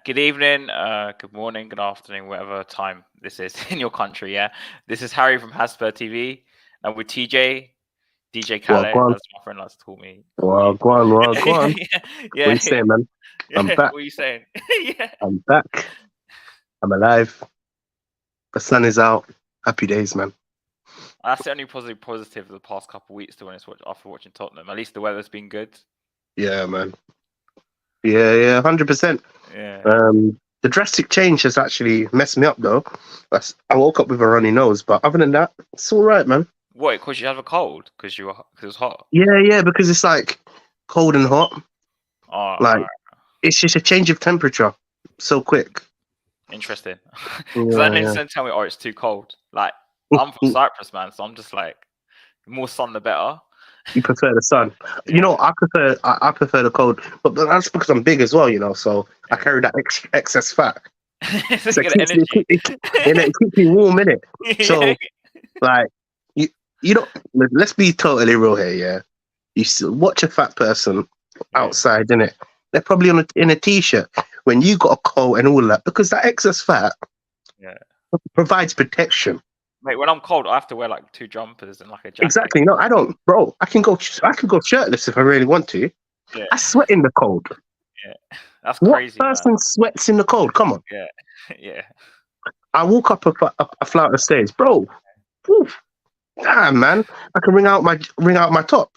Good evening, good morning, good afternoon, whatever time this is in your country. Yeah, this is Harry from Hasper TV, and with DJ Well, go Kale, on. as my friend likes to call Well, you. go on. Well, go on. yeah, What yeah, you saying, man? I'm yeah. back. What are you saying? yeah, I'm back. I'm alive. The sun is out. Happy days, man. that's the only positive of the past couple of weeks. To be honest, after watching Tottenham, at least the weather's been good. Yeah, man. Yeah, 100%. Yeah. The drastic change has actually messed me up, though. I woke up with a runny nose, but other than that, it's all right, man. What? Because you have a cold? Because it's hot? Yeah, because it's like cold and hot. Oh, Like, right. it's just a change of temperature so quick. Interesting. Because then Yeah. they tell me, oh, it's too cold. Like, I'm from Cyprus, man, so I'm just like, more sun the better. You prefer the sun. Yeah. You know, I prefer the cold, but that's because I'm big as well. You know, so I carry that excess fat. So Get energy. it keeps me warm, innit? So, like, you know, let's be totally real here. Yeah, you watch a fat person outside, innit? They're probably in a t-shirt when you got a coat and all that, because that excess fat provides protection. Mate, when I'm cold, I have to wear like 2 jumpers and like a jacket. Exactly. No, I don't, bro. I can go shirtless if I really want to. Yeah. I sweat in the cold. Yeah, that's What crazy. person man. sweats in the cold? Come on. Yeah, yeah. I walk up a flight of stairs, bro. Oof. Damn, man. I can wring out my top.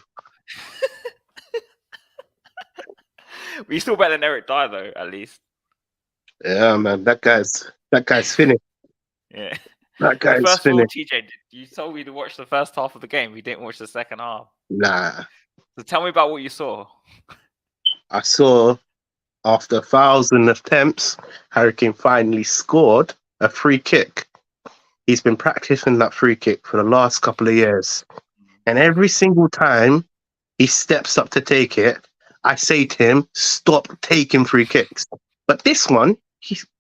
But you're still better than Eric Dyer, though, at least. Yeah, man. That guy's finished. Yeah. That guy's first of all, finished. TJ, you told me to watch the first half of the game. You didn't watch the second half. Nah. So tell me about what you saw. I saw, after 1,000 attempts, Harry Kane finally scored a free kick. He's been practicing that free kick for the last couple of years. And every single time he steps up to take it, I say to him, stop taking free kicks. But this one,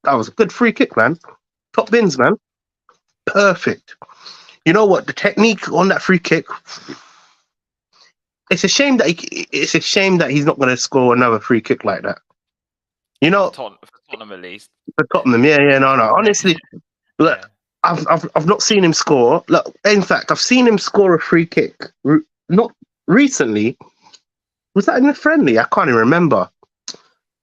that was a good free kick, man. Top bins, man. Perfect. You know what? The technique on that free kick, it's a shame that he's not going to score another free kick like that. You know, for Tottenham at least. For Tottenham, no. Honestly, look, I've not seen him score. Look, in fact, I've seen him score a free kick. Not recently. Was that in a friendly? I can't even remember.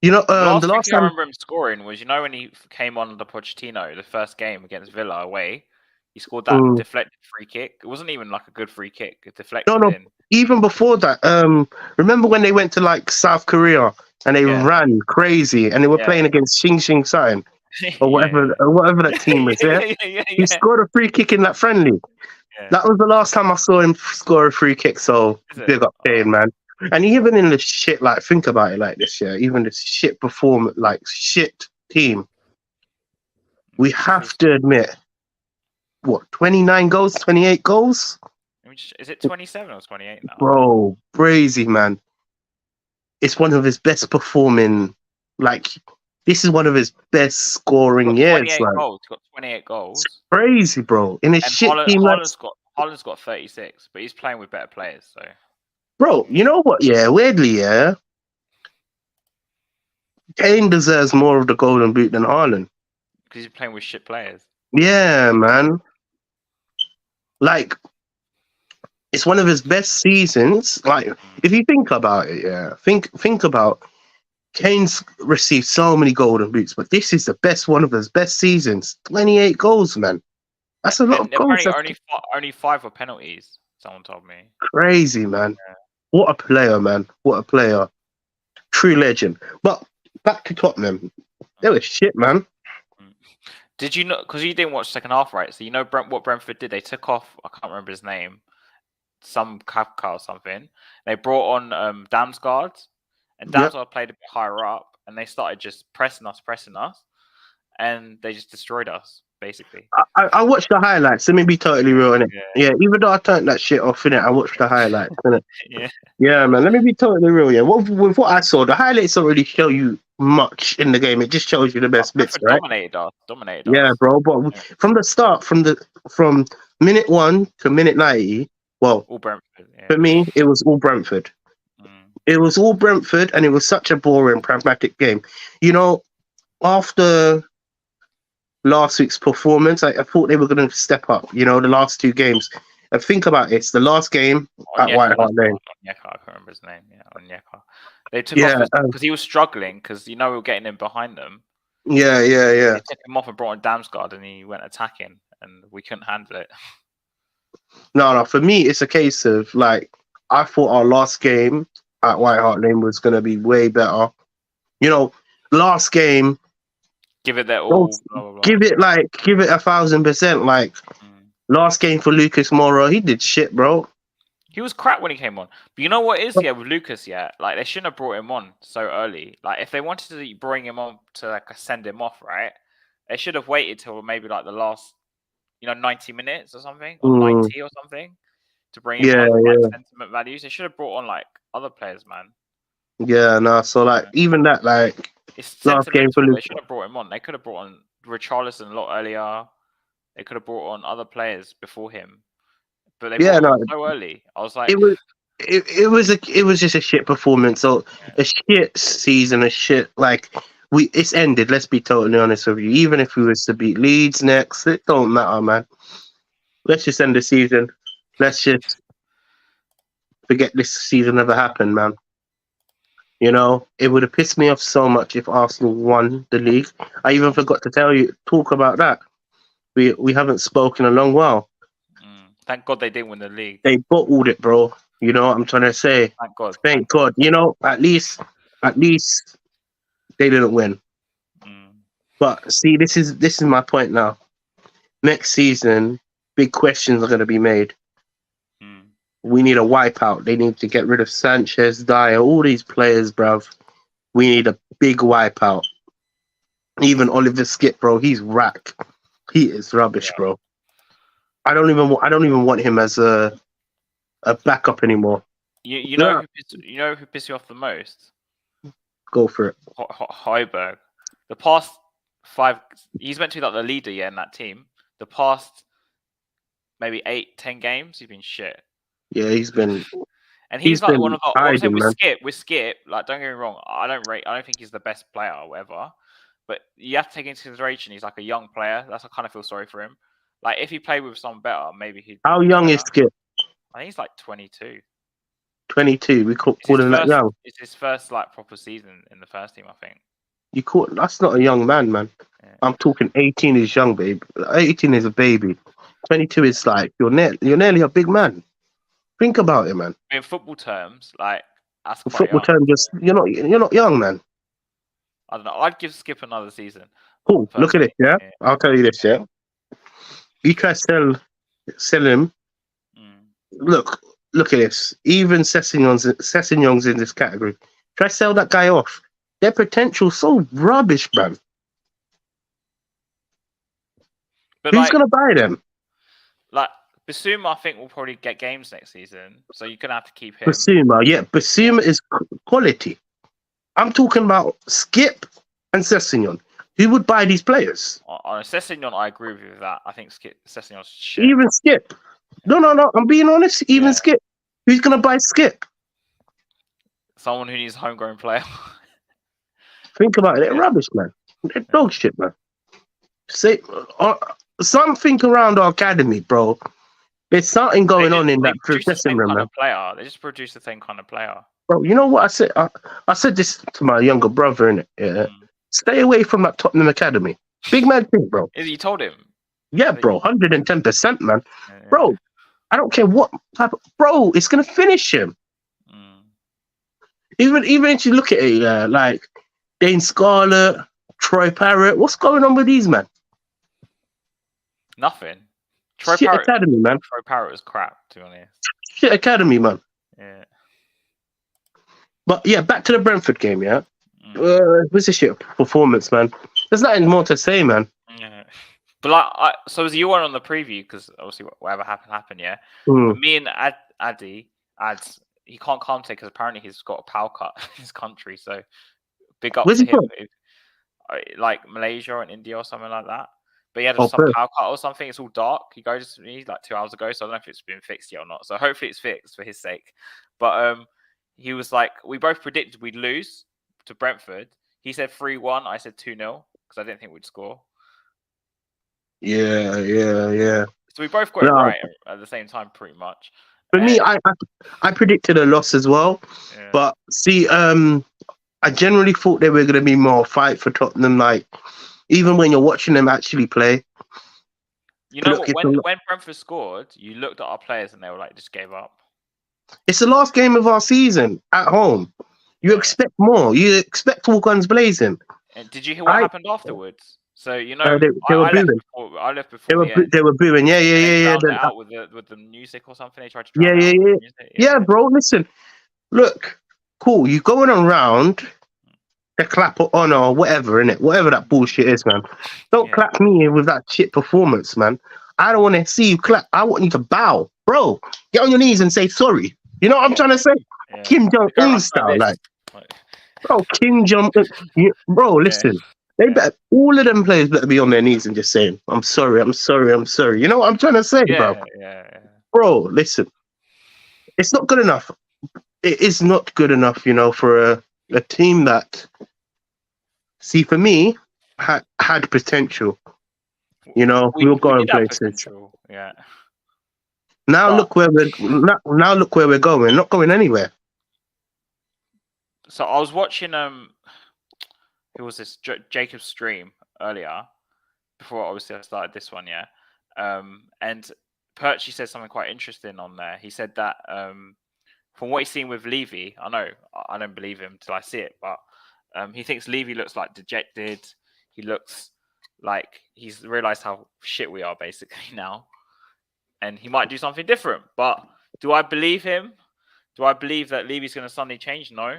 You know, the last time I remember him scoring was, when he came on the Pochettino, the first game against Villa away. He scored that deflected free kick. It wasn't even like a good free kick. It deflected in. Even before that, remember when they went to like South Korea and they ran crazy and they were playing against Xing Sign or whatever that team was there? He scored a free kick in that friendly. Yeah. That was the last time I saw him score a free kick. So big up Kane, man. And even in the shit, like, think about it like this, yeah. Even the shit shit team, we have to admit, what, 29 goals, 28 goals? Is it 27 or 28 now? Bro, crazy, man. It's one of his best performing, this is one of his best scoring years. He's got 28 goals. It's crazy, bro. In a shit team, Holland's got 36, but he's playing with better players, so. Bro, you know what? Yeah, weirdly, yeah. Kane deserves more of the golden boot than Haaland. Because he's playing with shit players. Yeah, man. Like, it's one of his best seasons. Like, if you think about it, yeah. Think about Kane's received so many golden boots, but this is the best one of his best seasons. 28 goals, man. That's a lot of goals. Only 5 were penalties, someone told me. Crazy, man. Yeah. What a player, man. What a player. True legend. But back to Tottenham. They were shit, man. Did you know, because you didn't watch second half, right? So you know what Brentford did? They took off, I can't remember his name, some Kafka or something. They brought on Damsgaard, and Damsgaard played a bit higher up, and they started just pressing us, and they just destroyed us, basically. I watched the highlights. Let me be totally real, innit? Yeah, even though I turned that shit off, innit, I watched the highlights, innit? Yeah, man, let me be totally real, yeah. With what I saw, the highlights don't really show you much in the game. It just shows you the best bits, right? Dominated us. Yeah, bro, but from the start, from minute 1 to minute 90, well, all Brentford, for me, it was all Brentford. It was all Brentford, and it was such a boring, pragmatic game. You know, after last week's performance, I thought they were going to step up. You know, the last two games. And think about it. It's the last game at Onyeka, White that's Hart Lane. Onyeka. I can't remember his name. Yeah, Onyeka. They took Yeah, off because he was struggling because we were getting him behind them. yeah. They took him off and brought in Damsgaard, and he went attacking, and we couldn't handle it. No. For me, it's a case of like I thought our last game at White Hart Lane was going to be way better. You know, last game, Give it their don't all. Blah blah blah. give it 1,000%. Like last game for Lucas Moura, he did shit, bro. He was crap when he came on. But you know what is with Lucas, like they shouldn't have brought him on so early. Like if they wanted to bring him on to like send him off, right? They should have waited till maybe like the last, 90 minutes or something, or 90 or something, to bring him on. Like sentiment values. They should have brought on like other players, man. Yeah, no. So like even that, like it's last game for sentimental. They Lucas. should have brought him on. They could have brought on Richarlison a lot earlier. They could have brought on other players before him. But they brought him on so early. I was like, it was just a shit performance. So a shit season, a shit like it's ended. Let's be totally honest with you. Even if we was to beat Leeds next, it don't matter, man. Let's just end the season. Let's just forget this season ever happened, man. You know, it would have pissed me off so much if Arsenal won the league. I even forgot to talk about that. We haven't spoken a long while. Thank God they didn't win the league. They bottled it, bro. You know what I'm trying to say? Thank God. Thank God. You know, at least they didn't win. But see, this is my point now. Next season, big questions are going to be made. We need a wipeout. They need to get rid of Sanchez, Dyer, all these players, bruv. We need a big wipeout. Even Oliver Skip, bro, he's rack. He is rubbish, bro. I don't even want him as a backup anymore. You know who pissed you off the most? Go for it. Højbjerg. The past 5, he's meant to be like the leader, in that team. The past maybe 8-10 games, he's been shit. Yeah, he's been. And he's like one of the. With Skip, like don't get me wrong, I don't think he's the best player or whatever. But you have to take into consideration he's like a young player. That's I kind of feel sorry for him. Like if he played with someone better, maybe he'd. How young is Skip? I think he's like 22. 22. We call him that young. It's his first like proper season in the first team, I think. That's not a young man. Yeah. I'm talking 18 is young, babe. 18 is a baby. 22 is like you're nearly a big man. Think about it, man. In football terms, like that's quite football young. terms, you're not young, man. I don't know. I'd give Skip another season. Cool. Look at it, yeah. I'll tell you this, yeah. You try to sell him. Look at this. Even Sessegnon's in this category. Try to sell that guy off. Their potential's so rubbish, man. But who's gonna buy them? Like Basuma, I think will probably get games next season, so you're gonna have to keep him. Basuma is quality. I'm talking about Skip and Sessegnon. Who would buy these players? On Sessegnon, I agree with you with that. I think Sessegnon's shit. Even Skip. No. I'm being honest. Even Skip. Who's gonna buy Skip? Someone who needs a homegrown player. Think about it. They're rubbish, man. They're dog shit, man. Say something around our academy, bro. There's something going on in that dressing room, man. They just produce the same kind of player. Bro, you know what I said? I said this to my younger brother, innit? Yeah. Stay away from that Tottenham academy. Big man thing, bro. You told him? Yeah, bro. 110%, man. Yeah. Bro, I don't care what type of... Bro, it's going to finish him. Even if you look at it, like Dane Scarlett, Troy Parrott, what's going on with these, man? Nothing. Troy Parrott, academy, man. Troy Parrott was crap, to be honest. Shit academy, man. Yeah. But yeah, back to the Brentford game, yeah? Was a shit performance, man. There's nothing more to say, man. Yeah. But like, so as you were on the preview, because obviously whatever happened, yeah? But me and Addy, he can't commentate because apparently he's got a power cut in his country, so big up to him. Like Malaysia and India or something like that. But he had some power cut or something. It's all dark. He goes to me like 2 hours ago, so I don't know if it's been fixed yet or not. So hopefully it's fixed for his sake. But he was like, we both predicted we'd lose to Brentford. He said 3-1. I said 2-0. because I didn't think we'd score. Yeah. So we both got it right at the same time, pretty much. For me, I predicted a loss as well, but see, I generally thought they were going to be more fight for Tottenham. Like, even when you're watching them actually play, you know what? When Brentford scored, you looked at our players and they were like, just gave up. It's the last game of our season at home. You expect more. You expect all guns blazing. And did you hear what happened afterwards? So you know, they were booing. I left before they were booing. Yeah. Drowned it out with the music or something. They tried to drown it out with the music. Yeah, bro. Listen, look, cool. You going around the clap of honor or whatever, innit? Whatever that bullshit is, man. Don't clap me with that shit performance, man. I don't want to see you clap. I want you to bow, bro. Get on your knees and say sorry. You know what I'm trying to say? Kim Jong-un style, like. Bro, Kim Jong-un. Bro, listen. They better, all of them players better be on their knees and just saying, I'm sorry. You know what I'm trying to say, bro? Bro, listen. It's not good enough. It is not good enough, you know, for a team that, see, for me, had potential. You know, we'll go in places. Yeah. Now look where we're going. We're not going anywhere. So I was watching who was this? Jacob's stream earlier, before obviously I started this one, and Perchy said something quite interesting on there. He said that from what he's seen with Levy, I don't believe him till I see it, but he thinks Levy looks like dejected. He looks like he's realised how shit we are basically now, and he might do something different. But do I believe him? Do I believe that Levy's going to suddenly change? No.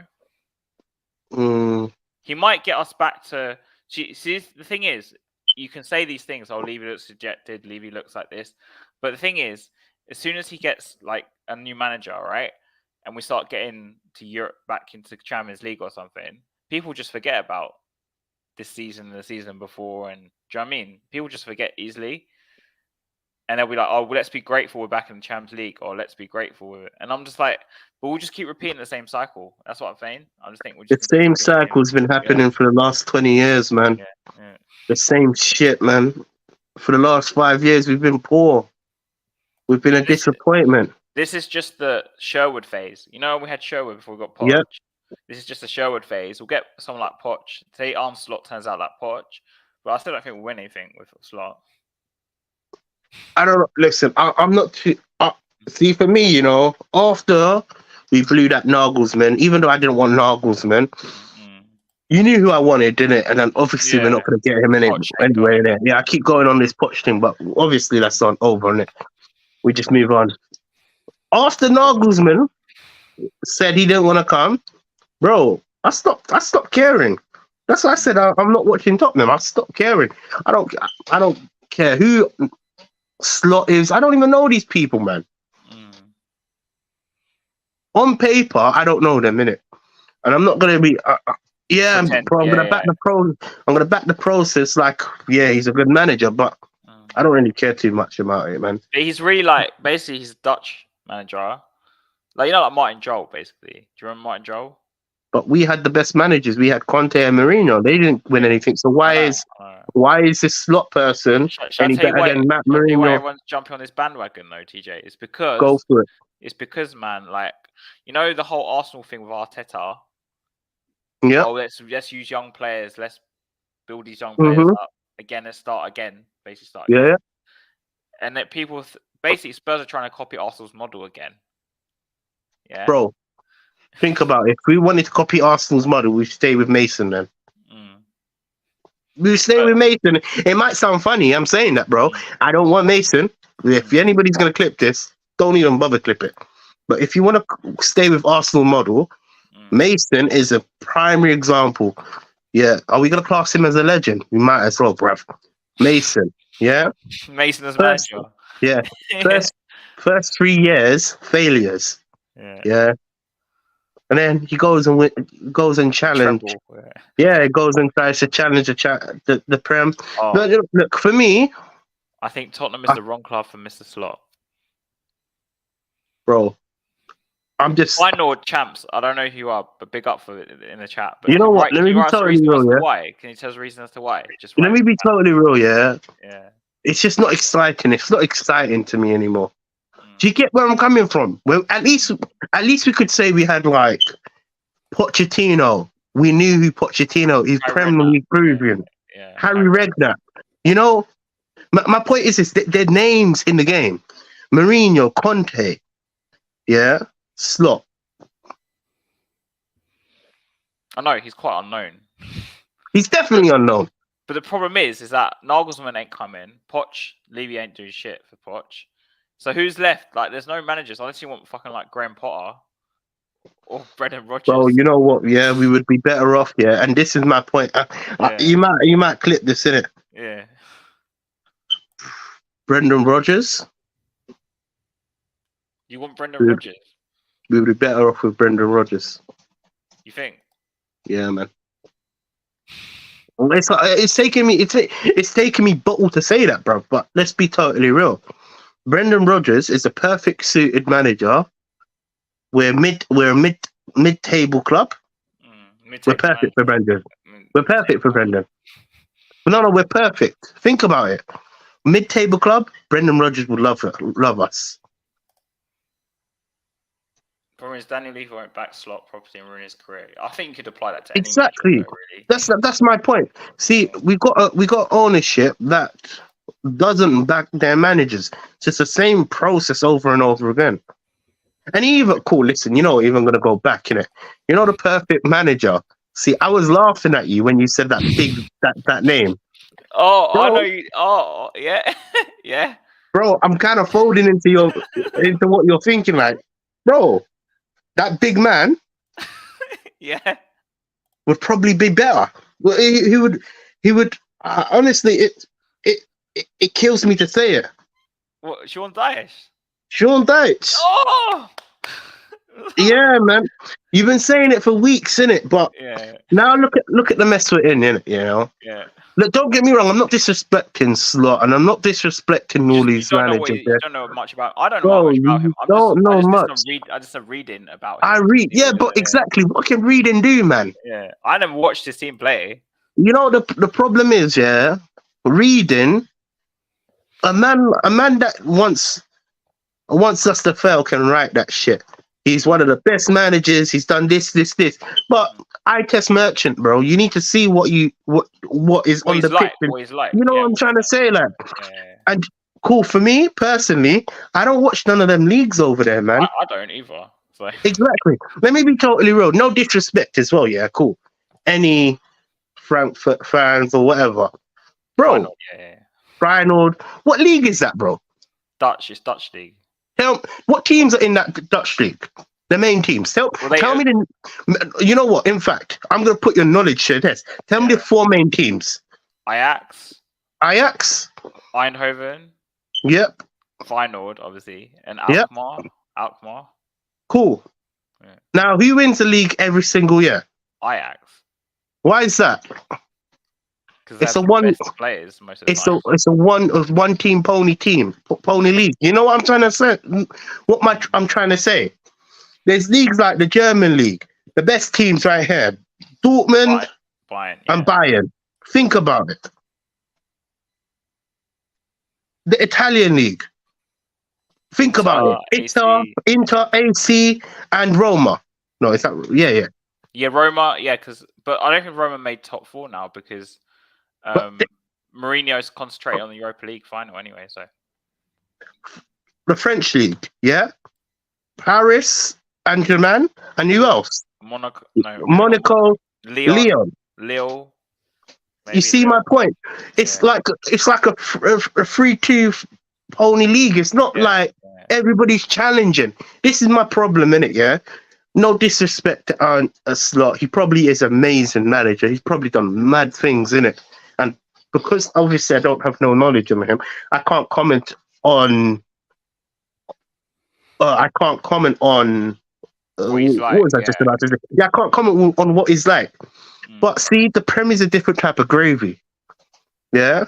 He might get us back to. See, the thing is, you can say these things. Oh, Levy looks dejected. Levy looks like this. But the thing is, as soon as he gets like a new manager, right, and we start getting to Europe, back into the Champions League or something, people just forget about this season and the season before. And do you know what I mean? People just forget easily. And they'll be like, oh, well, let's be grateful we're back in the Champions League, or let's be grateful with it. And I'm just like, but we'll just keep repeating the same cycle. That's what I'm saying. I just think the same cycle's been happening for the last 20 years, man. Yeah. The same shit, man. For the last 5 years, we've been poor. We've been a disappointment. This is just the Sherwood phase. You know, we had Sherwood before we got Poch. Yep. This is just a Sherwood phase. We'll get someone like Poch. Say Arne Slot turns out like Poch, but I still don't think we'll win anything with Slot. I don't know. Listen, I'm not too. See, for me, you know, after we blew that Nagelsmann, even though I didn't want Nagelsmann, you knew who I wanted, didn't it? And then obviously we're not going to get him in it anyway. Yeah, I keep going on this Poch thing, but obviously that's not over, isn't it? We just move on. After Nagelsmann said he didn't want to come, bro, I stopped caring. That's why I said I'm not watching Tottenham. I stopped caring. I don't care who Slot is. I don't even know these people, man. On paper, I don't know them, innit? And I'm not gonna be. I'm gonna back the pro. I'm gonna back the process. Like, yeah, he's a good manager, but I don't really care too much about it, man. He's really like basically he's a Dutch manager, like like Martin Jol, basically. Do you remember Martin Jol? But we had the best managers. We had Conte and Mourinho. They didn't win anything. So why is this Slot person any better than Matt Mourinho? Why everyone's jumping on this bandwagon though, TJ? It's because go for it. It's because, man, like, you know the whole Arsenal thing with Arteta. Yeah. Oh, let's use young players. Let's build these young players up again. Let's start again. Basically, start. Again. Yeah. And that people basically Spurs are trying to copy Arsenal's model again. Yeah. Bro. Think about it. If we wanted to copy Arsenal's model, we'd stay with Mason then. We stay with Mason. It might sound funny. I'm saying that, bro. I don't want Mason. If anybody's going to clip this, don't even bother clip it. But if you want to stay with Arsenal model, Mason is a primary example. Yeah. Are we going to class him as a legend? We might as well, bruv. Mason. Yeah. Mason as manager. Yeah. First 3 years, failures. Yeah. And then he goes and challenges. He goes and tries to challenge the Prem. Look, for me, I think Tottenham is the wrong club for Mr. Slot. Bro, I'm just. Final champs. I don't know who you are, but big up for it in the chat. But You know what? Let can me you be write us a totally reason as real, to yeah. why? Can you tell us a reason as to why? Just Let write. me be totally real, yeah. Yeah. It's just not exciting. It's not exciting to me anymore. Do you Mm. get where I'm coming from? Well, at least we could say we had like Pochettino. We knew who Pochettino is. Harry Premier Redknapp. League Peruvian. Yeah. Harry Redknapp. You know, my point is their names in the game. Mourinho, Conte, yeah, Slot. I know he's quite unknown. He's definitely unknown. But the problem is that Nagelsmann ain't coming. Poch, Levy ain't doing shit for Poch. So who's left? Like, there's no managers unless you want fucking like Graham Potter or Brendan Bro, Rodgers. you know what? Yeah, we would be better off. Yeah, and this is my point. Yeah. You might clip this in it. Yeah. Brendan Rodgers. You want Brendan Rodgers? We would be better off with Brendan Rodgers. You think? Yeah, man. It's taking me bottle to say that, bro. But let's be totally real. Brendan Rodgers is a perfect suited manager. We're a mid table club. We're perfect for Brendan. We're perfect for Brendan. No, we're perfect. Think about it. Mid table club. Brendan Rodgers would love us. Problem is, Daniel Levy won't back slot property and ruin his career. I think you could apply that to any Exactly. manager, really. That's my point. See, we got ownership that doesn't back their managers. It's just the same process over and over again. And even cool. Listen, you know, even gonna go back in it. You know, the perfect manager. See, I was laughing at you when you said that that name. Oh, Bro, I know you. Oh, yeah, yeah. Bro, I'm kind of folding into what you're thinking. Like, bro, that big man Yeah. would probably be better. Well, he would. Honestly, it kills me to say it. What? Sean Dyche? Sean Dyche. Oh. Yeah, man. You've been saying it for weeks, innit? But yeah. now look at the mess we're in, innit? You know. Yeah. Look, don't get me wrong. I'm not disrespecting Slot, and I'm not disrespecting all these managers. You don't know much about. I don't know Bro, much about him. you don't know much. I just reading about him. I read, yeah, but exactly, what can reading do, man? Yeah, I never watched this team play. You know the problem is, yeah, reading. A man that wants us to fail can write that shit. He's one of the best managers. He's done this. But I test merchant, bro. You need to see what is on the pitch. What he's like. You know what I'm trying to say, like. Yeah. And cool for me personally. I don't watch none of them leagues over there, man. I don't either. So. Exactly. Let me be totally real. No disrespect as well. Yeah, cool. Any Frankfurt fans or whatever, bro. Feyenoord. What league is that, bro? It's Dutch league. What teams are in that Dutch league? The main teams. Tell me you know what? In fact, I'm going to put your knowledge to test. Tell me the 4 main teams. Ajax. Eindhoven. Yep. Feyenoord, obviously. And Alkmaar. Yep. Alkmaar. Cool. Yeah. Now, who wins the league every single year? Ajax. Why is that? Because it's a one players most of the time. It's a one team pony league. You know what I'm trying to say? I'm trying to say. There's leagues like the German league, the best teams right here, Dortmund and Bayern. Think about it. The Italian league. Think about it. Inter, AC, and Roma. No, is that yeah? Yeah, Roma. Yeah, but I don't think Roma made top 4 now because. Mourinho's concentrating on the Europa League final anyway, so the French league, yeah, Paris, Saint-Germain, and who else? Monaco, Lyon. Lille. You see my point? It's like a 3-2 pony league. It's not like everybody's challenging. This is my problem, innit? Yeah. No disrespect to Slot. He probably is an amazing manager. He's probably done mad things, innit? And because obviously I don't have no knowledge of him, I can't comment on. I can't comment on. What was I just about to say? Yeah, I can't comment on what he's like. But see, the Premier's a different type of gravy. Yeah,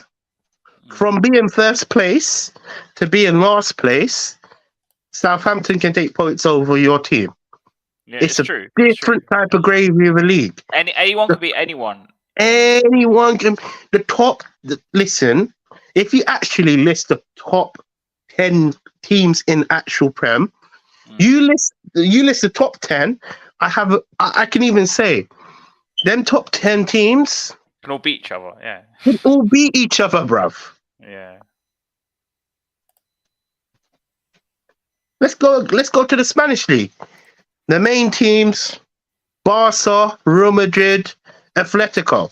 from being first place to being last place, Southampton can take points over your team. Yeah, It's a true. different type of gravy of a league. Anyone can beat anyone. Anyone can. Listen, if you actually list the top 10 teams in actual Prem, you list the top 10. I can even say them top 10 teams can all beat each other. Yeah, can all beat each other, bruv. Yeah. Let's go to the Spanish league. The main teams: Barca, Real Madrid, Atletico.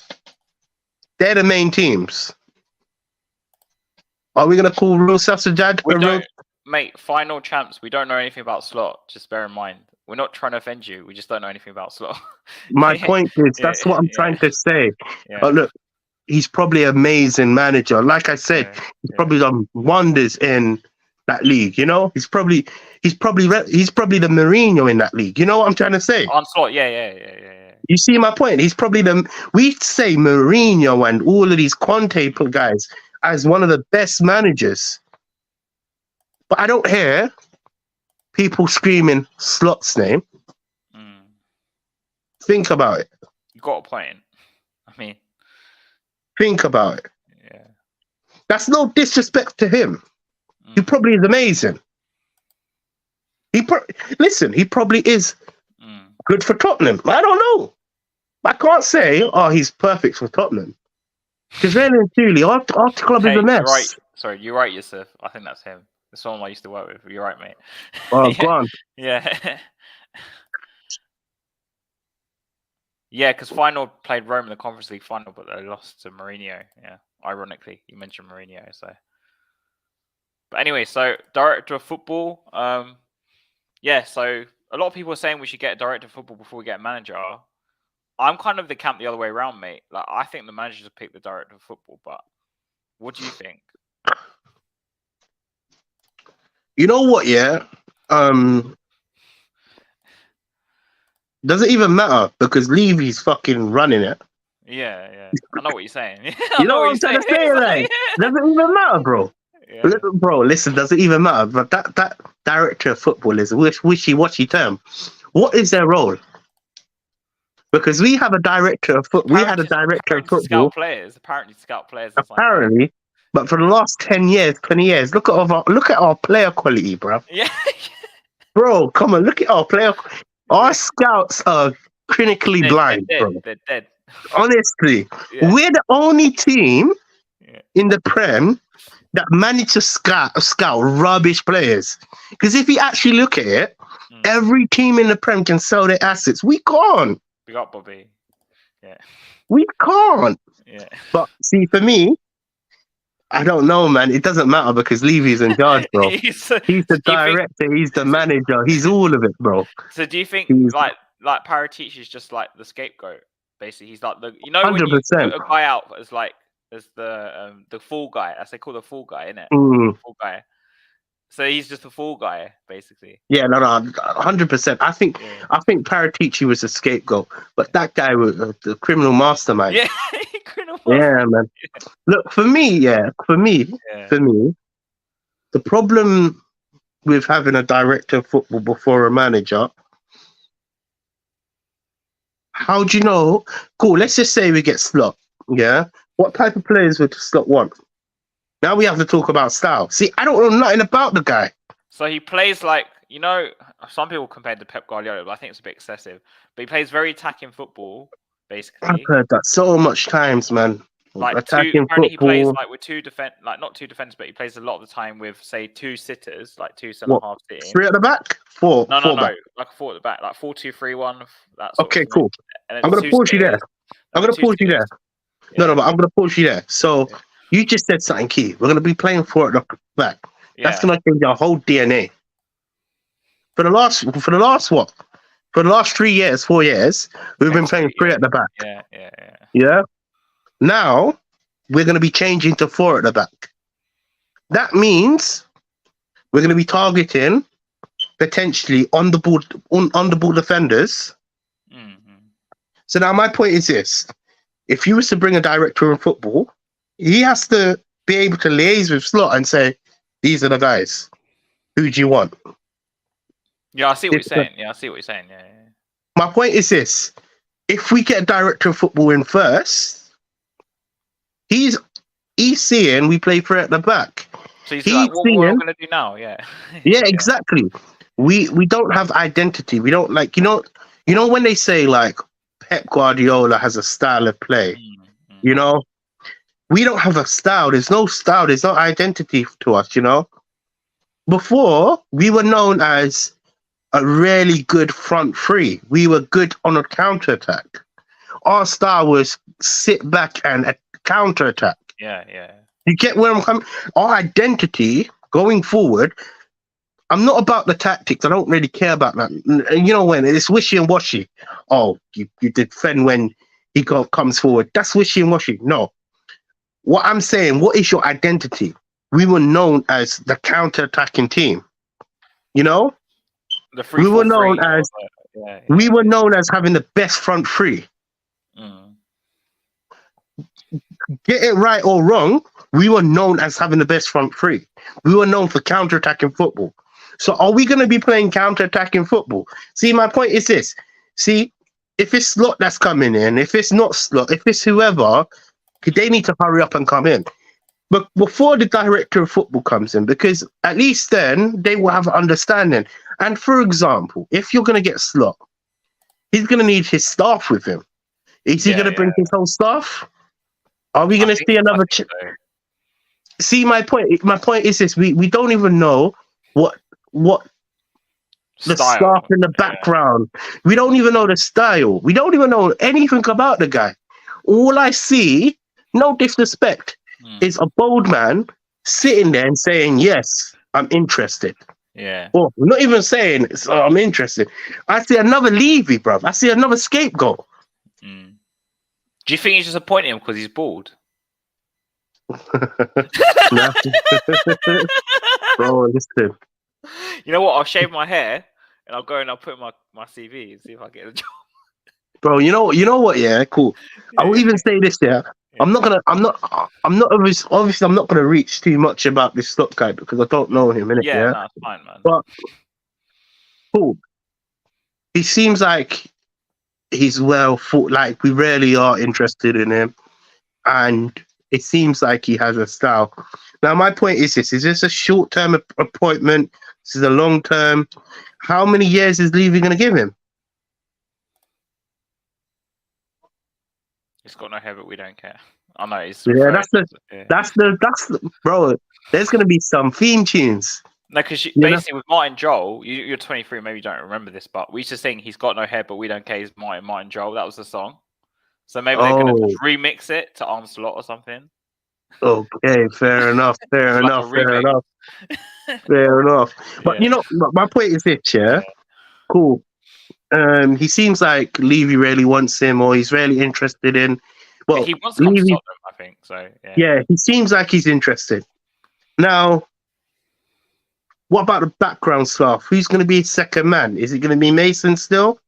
They're the main teams. Are we gonna call Real Sociedad We a real? don't, mate. Final champs. We don't know anything about Slot. Just bear in mind. We're not trying to offend you. We just don't know anything about Slot. My point is, that's what I'm trying to say. Yeah. Look, he's probably an amazing manager. Like I said, he's probably done wonders in that league. You know, he's probably the Mourinho in that league. You know what I'm trying to say? On Slot, yeah. You see my point? He's probably we say Mourinho and all of these Conte guys as one of the best managers. But I don't hear people screaming Slot's name. Think about it. You got a point. I mean, think about it. Yeah. That's no disrespect to him. He probably is amazing. He probably is good for Tottenham. I don't know. I can't say, he's perfect for Tottenham. Because really and truly, our club is a mess. You're right. Sorry, you're right, Yusuf. I think that's him. That's someone I used to work with. You're right, mate. Oh, go on. Yeah. Yeah, because final played Rome in the Conference League final, but they lost to Mourinho. Yeah, ironically, you mentioned Mourinho. So, but anyway, so director of football. Yeah, so a lot of people are saying we should get a director of football before we get a manager. I'm kind of the camp the other way around, mate. Like, I think the manager should pick the director of football, but what do you think? You know what? Yeah. Doesn't even matter because Levy's fucking running it. Yeah. I know what you're saying. You know what I'm trying to say, like, doesn't even matter, bro. Yeah. Bro, listen, doesn't even matter. But that director of football is a wishy-washy term. What is their role? Because we have a director of football. We had a director of football. Apparently scout players. Apparently, but for the last 10 years, 20 years, look at our player quality, bro. Yeah. Bro, come on, look at our player. Our scouts are clinically blind, bro. They're dead. Honestly, we're the only team in the Prem that managed to scout rubbish players. Because if you actually look at it, every team in the Prem can sell their assets. We can't. We got Bobby. Yeah. We can't. Yeah. But see, for me, I don't know, man. It doesn't matter because Levy's in charge, bro. he's the director. He's the manager. He's all of it, bro. So do you think like Paratici is just like the scapegoat? Basically, he's like the 100%. When you put a guy out as the fall guy, as they call the fall guy, isn't it? Fall guy. So he's just a fall guy, basically. Yeah, no, 100%. I think Paratici was a scapegoat, but that guy was the criminal mastermind. Yeah, yeah, man. Look, for me, the problem with having a director of football before a manager, how do you know? Cool, let's just say we get Slot, yeah? What type of players would Slot want? Now we have to talk about style. See, I don't know nothing about the guy. So he plays like, some people compare to Pep Guardiola, but I think it's a bit excessive. But he plays very attacking football, basically. I've heard that so much times, man. Like apparently he plays like with not two defenders, but he plays a lot of the time with, say, two sitters, like two centre-half sitting. 3 at the back? 4? No, back. like a 4 at the back, like 4-2-3-1. Okay, cool. I'm going to pause you there. No, but I'm going to pause you there. So you just said something key. We're going to be playing 4 at the back. That's going to change our whole DNA. For the last 3 years, 4 years, we've been playing 3 at the back. Yeah. Now we're going to be changing to 4 at the back. That means we're going to be targeting potentially on the ball defenders. So now my point is this: if you was to bring a director in football, he has to be able to liaise with Slot and say, "These are the guys. Who do you want?" Yeah, I see what you're saying. Yeah, I see what you're saying. Yeah. My point is this: if we get a director of football in first, he's seeing we play three at the back. So he's He's like, what we're seeing, gonna do now? Yeah. yeah, exactly. We don't have identity. We don't like when they say like Pep Guardiola has a style of play. You know, we don't have a style. There's no style. There's no identity to us. You know, before we were known as a really good front three. We were good on a counter attack. Our style was sit back and counter attack. Yeah. You get where I'm coming? Our identity going forward. I'm not about the tactics. I don't really care about that. You know, when it's wishy and washy. Oh, you defend when he comes forward. That's wishy and washy. No. What I'm saying, what is your identity? We were known as the counter-attacking team. You know? We were known as we were known as having the best front three. Get it right or wrong, we were known as having the best front three. We were known for counter-attacking football. So are we going to be playing counter-attacking football? See, my point is this. See, if it's Slot that's coming in, if it's not Slot, if it's whoever, they need to hurry up and come in. But before the director of football comes in, because at least then they will have an understanding. And for example, if you're going to get Slot, he's going to need his staff with him. Is he going to bring his whole staff? Are we going to see another? See, my point. My point is this: we don't even know what the staff in the background. We don't even know the style. We don't even know anything about the guy. All I see, no disrespect, is a bold man sitting there and saying, "Yes, I'm interested." Yeah. Well, not even saying I'm interested. I see another Levy, bruv. I see another scapegoat. Do you think he's just appointing him because he's bald? Bro, listen. You know what? I'll shave my hair and I'll go and I'll put in my CV and see if I get a job. Bro, you know what? Yeah, cool. I will even say this. Yeah, I'm not obviously I'm not gonna reach too much about this Slot guy because I don't know him. Innit? Yeah, no, it's fine, man. But cool. He seems like he's well thought. Like we really are interested in him, and it seems like he has a style. Now, my point is this: is this a short-term appointment? This is a long-term. How many years is Levy going to give him? He's got no hair, but we don't care. I know. That's the bro. There's going to be some theme tunes. No, because basically with Martin Joel, you're 23, maybe you don't remember this, but we used to sing "He's Got No Hair, but we don't care." He's Martin Joel. That was the song. So maybe they're going to remix it to Onslaught or something. Okay, fair enough. Fair enough. But you know, my point is this, yeah? Cool. He seems like Levy really wants him, or he's really interested in. Well, he wants to come to Tottenham, I think. So yeah, he seems like he's interested. Now, what about the background staff? Who's going to be his second man? Is it going to be Mason still?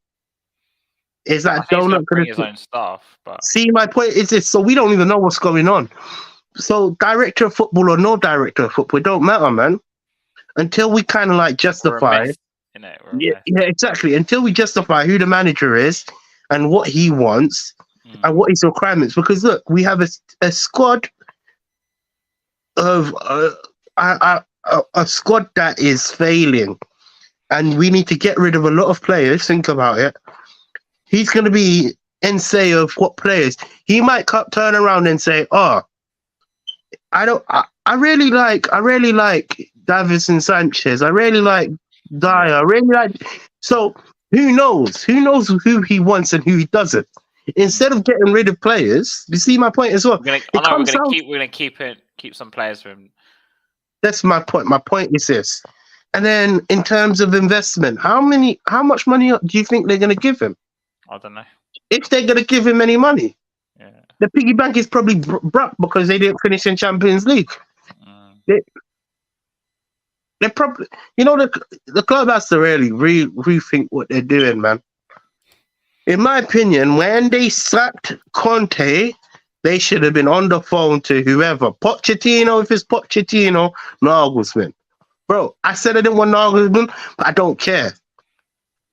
Is that Donut going to his own staff? But see, my point is this: so we don't even know what's going on. So director of football or no director of football, it don't matter, man. Until we kind of like justify. Yeah, exactly. Until we justify who the manager is and what he wants and what his requirements. Because look, we have a squad of a squad that is failing, and we need to get rid of a lot of players. Think about it. He's going to be in say of what players. He might turn around and say, "Oh, I really like Davinson Sanchez. I really like Dyer. I really like." So who knows? Who knows who he wants and who he doesn't? Instead of getting rid of players, you see my point as well. We're gonna keep some players from. That's my point. My point is this. And then in terms of investment, how much money do you think they're going to give him? I don't know. If they're going to give him any money, the piggy bank is probably broke because they didn't finish in Champions League. They're probably, the club has to really rethink what they're doing, man. In my opinion, when they sacked Conte, they should have been on the phone to whoever. Pochettino, if it's Pochettino, Nagelsmann. Bro, I said I didn't want Nagelsmann, but I don't care.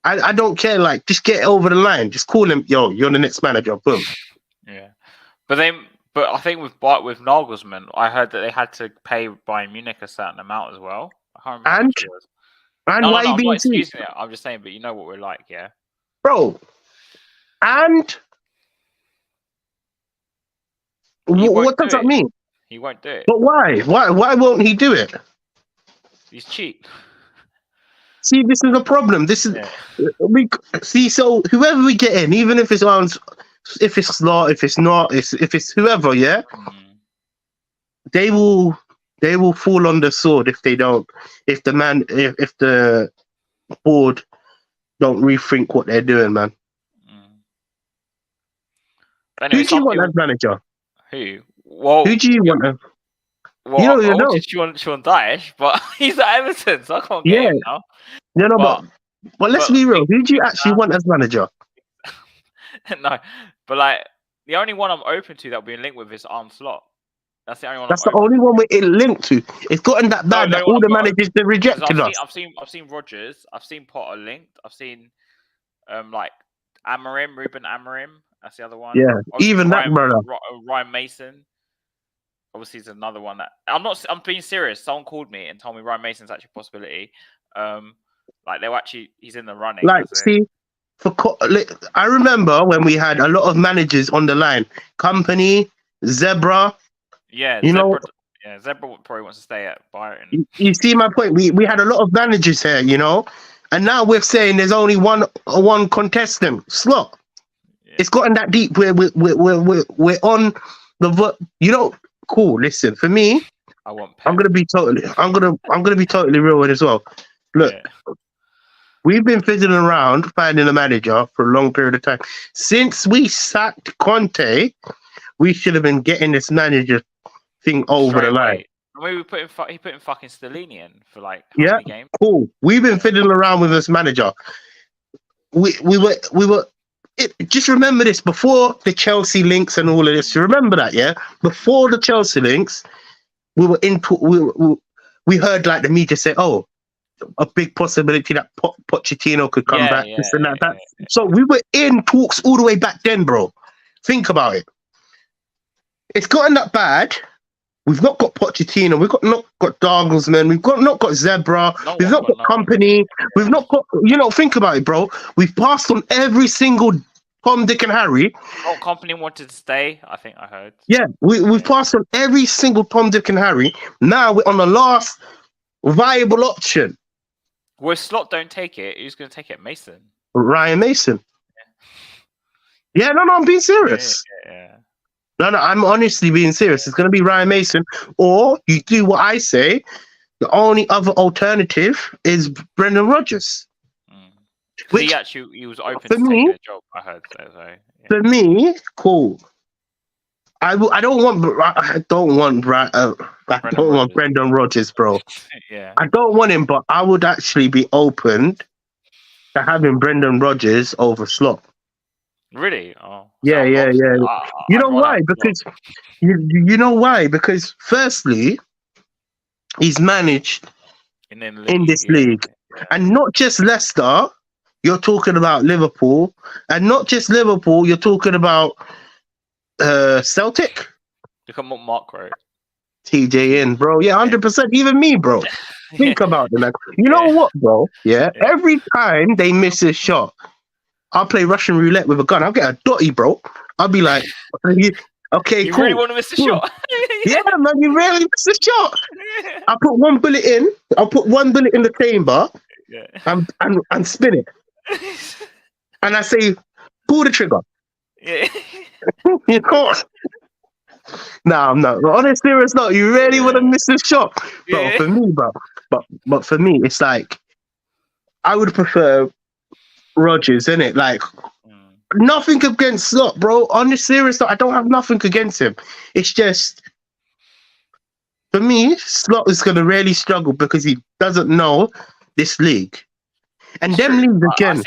I don't care. Like, just get over the line. Just call him. Yo, you're the next manager. Boom. Yeah, but I think with Nagelsmann, I heard that they had to pay Bayern Munich a certain amount as well. I can't remember how And much it was. and No, why you I'm not being cheap, excusing it. I'm just saying, but you know what we're like, yeah. bro? And what does that mean? He won't do it. But why? Why won't he do it? He's cheap. See, this is a problem. This is we see. So whoever we get in, even if it's Slot, if it's not, if it's whoever, yeah, they will fall on the sword if they don't. If the board don't rethink what they're doing, man. Anyway, who do you want as manager? Who? Well, who do you want as? Well, I wanted Sean Dyche, but he's at Everton, so I can't get him now. No, but let's be real. Who do you actually want as manager? No, but like the only one I'm open to that will be linked with is Arne Slot. That's the only one. That's the only one we're linked to. It's gotten that bad that all the managers they rejected us. I've seen Rodgers. I've seen Potter linked. I've seen like Ruben Amorim. That's the other one. Yeah, even that brother. Ryan Mason. Obviously, it's another one that I'm being serious. Someone called me and told me Ryan Mason's actually a possibility. Like he's in the running. Like, see, I remember when we had a lot of managers on the line. Company, Zebra. Yeah, Zebra probably wants to stay at Bayern. You see my point? We had a lot of managers here, and now we're saying there's only one contestant, Slot. Yeah. It's gotten that deep where we're on the cool. Listen, for me, I'm gonna be totally real with it as well. Look, we've been fiddling around finding a manager for a long period of time. Since we sacked Conte, we should have been getting this manager thing over the line. Maybe he put in fucking Stellini in for like how many games? Cool. We've been fiddling around with this manager. We were. Just remember this before the Chelsea links and all of this. You remember that, yeah? Before the Chelsea links, we were we heard like the media say, "Oh, a big possibility that Pochettino could come back." This and that. Yeah. So we were in talks all the way back then, bro. Think about it. It's gotten that bad. We've not got Pochettino. We've not got Nagelsmann. We've not got Zebra. We've not got Company. We've not got. Think about it, bro. We've passed on every single Tom, Dick, and Harry. Oh, Company wanted to stay. I think I heard. Yeah, we've passed on every single Tom, Dick, and Harry. Now we're on the last viable option. Well, if Slot don't take it, who's going to take it? Mason. Ryan Mason. Yeah, no, I'm being serious. Yeah. No, I'm honestly being serious. It's going to be Ryan Mason, or you do what I say. The only other alternative is Brendan Rodgers. Which he was open to taking a job. I heard so. Yeah. For me, cool. I don't want Brendan Rodgers, bro. Yeah. I don't want him, but I would actually be open to having Brendan Rodgers over Slot. Really? Oh. Yeah. You know why? Because you know why? Because firstly, he's managed in this league, and not just Leicester. You're talking about Liverpool, and not just Liverpool. You're talking about Celtic. Look at what Mark wrote. TJ in, bro. Yeah, 100%. Even me, bro. Think about it, man. You know what, bro? Yeah. Every time they miss a shot, I'll play Russian roulette with a gun. I'll get a dotty, bro. I'll be like, okay, you cool. really want to miss a shot? Yeah, man, you really miss a shot. I'll put one bullet in. I'll put one bullet in the chamber and spin it. And I say, pull the trigger. Yeah. You know? No, I'm not. On a serious note, you really want to miss this shot, bro? For me, bro. But for me, it's like I would prefer Rodgers, innit? Like nothing against Slot, bro. On the serious note, I don't have nothing against him. It's just for me, Slot is gonna really struggle because he doesn't know this league. And them leagues again. I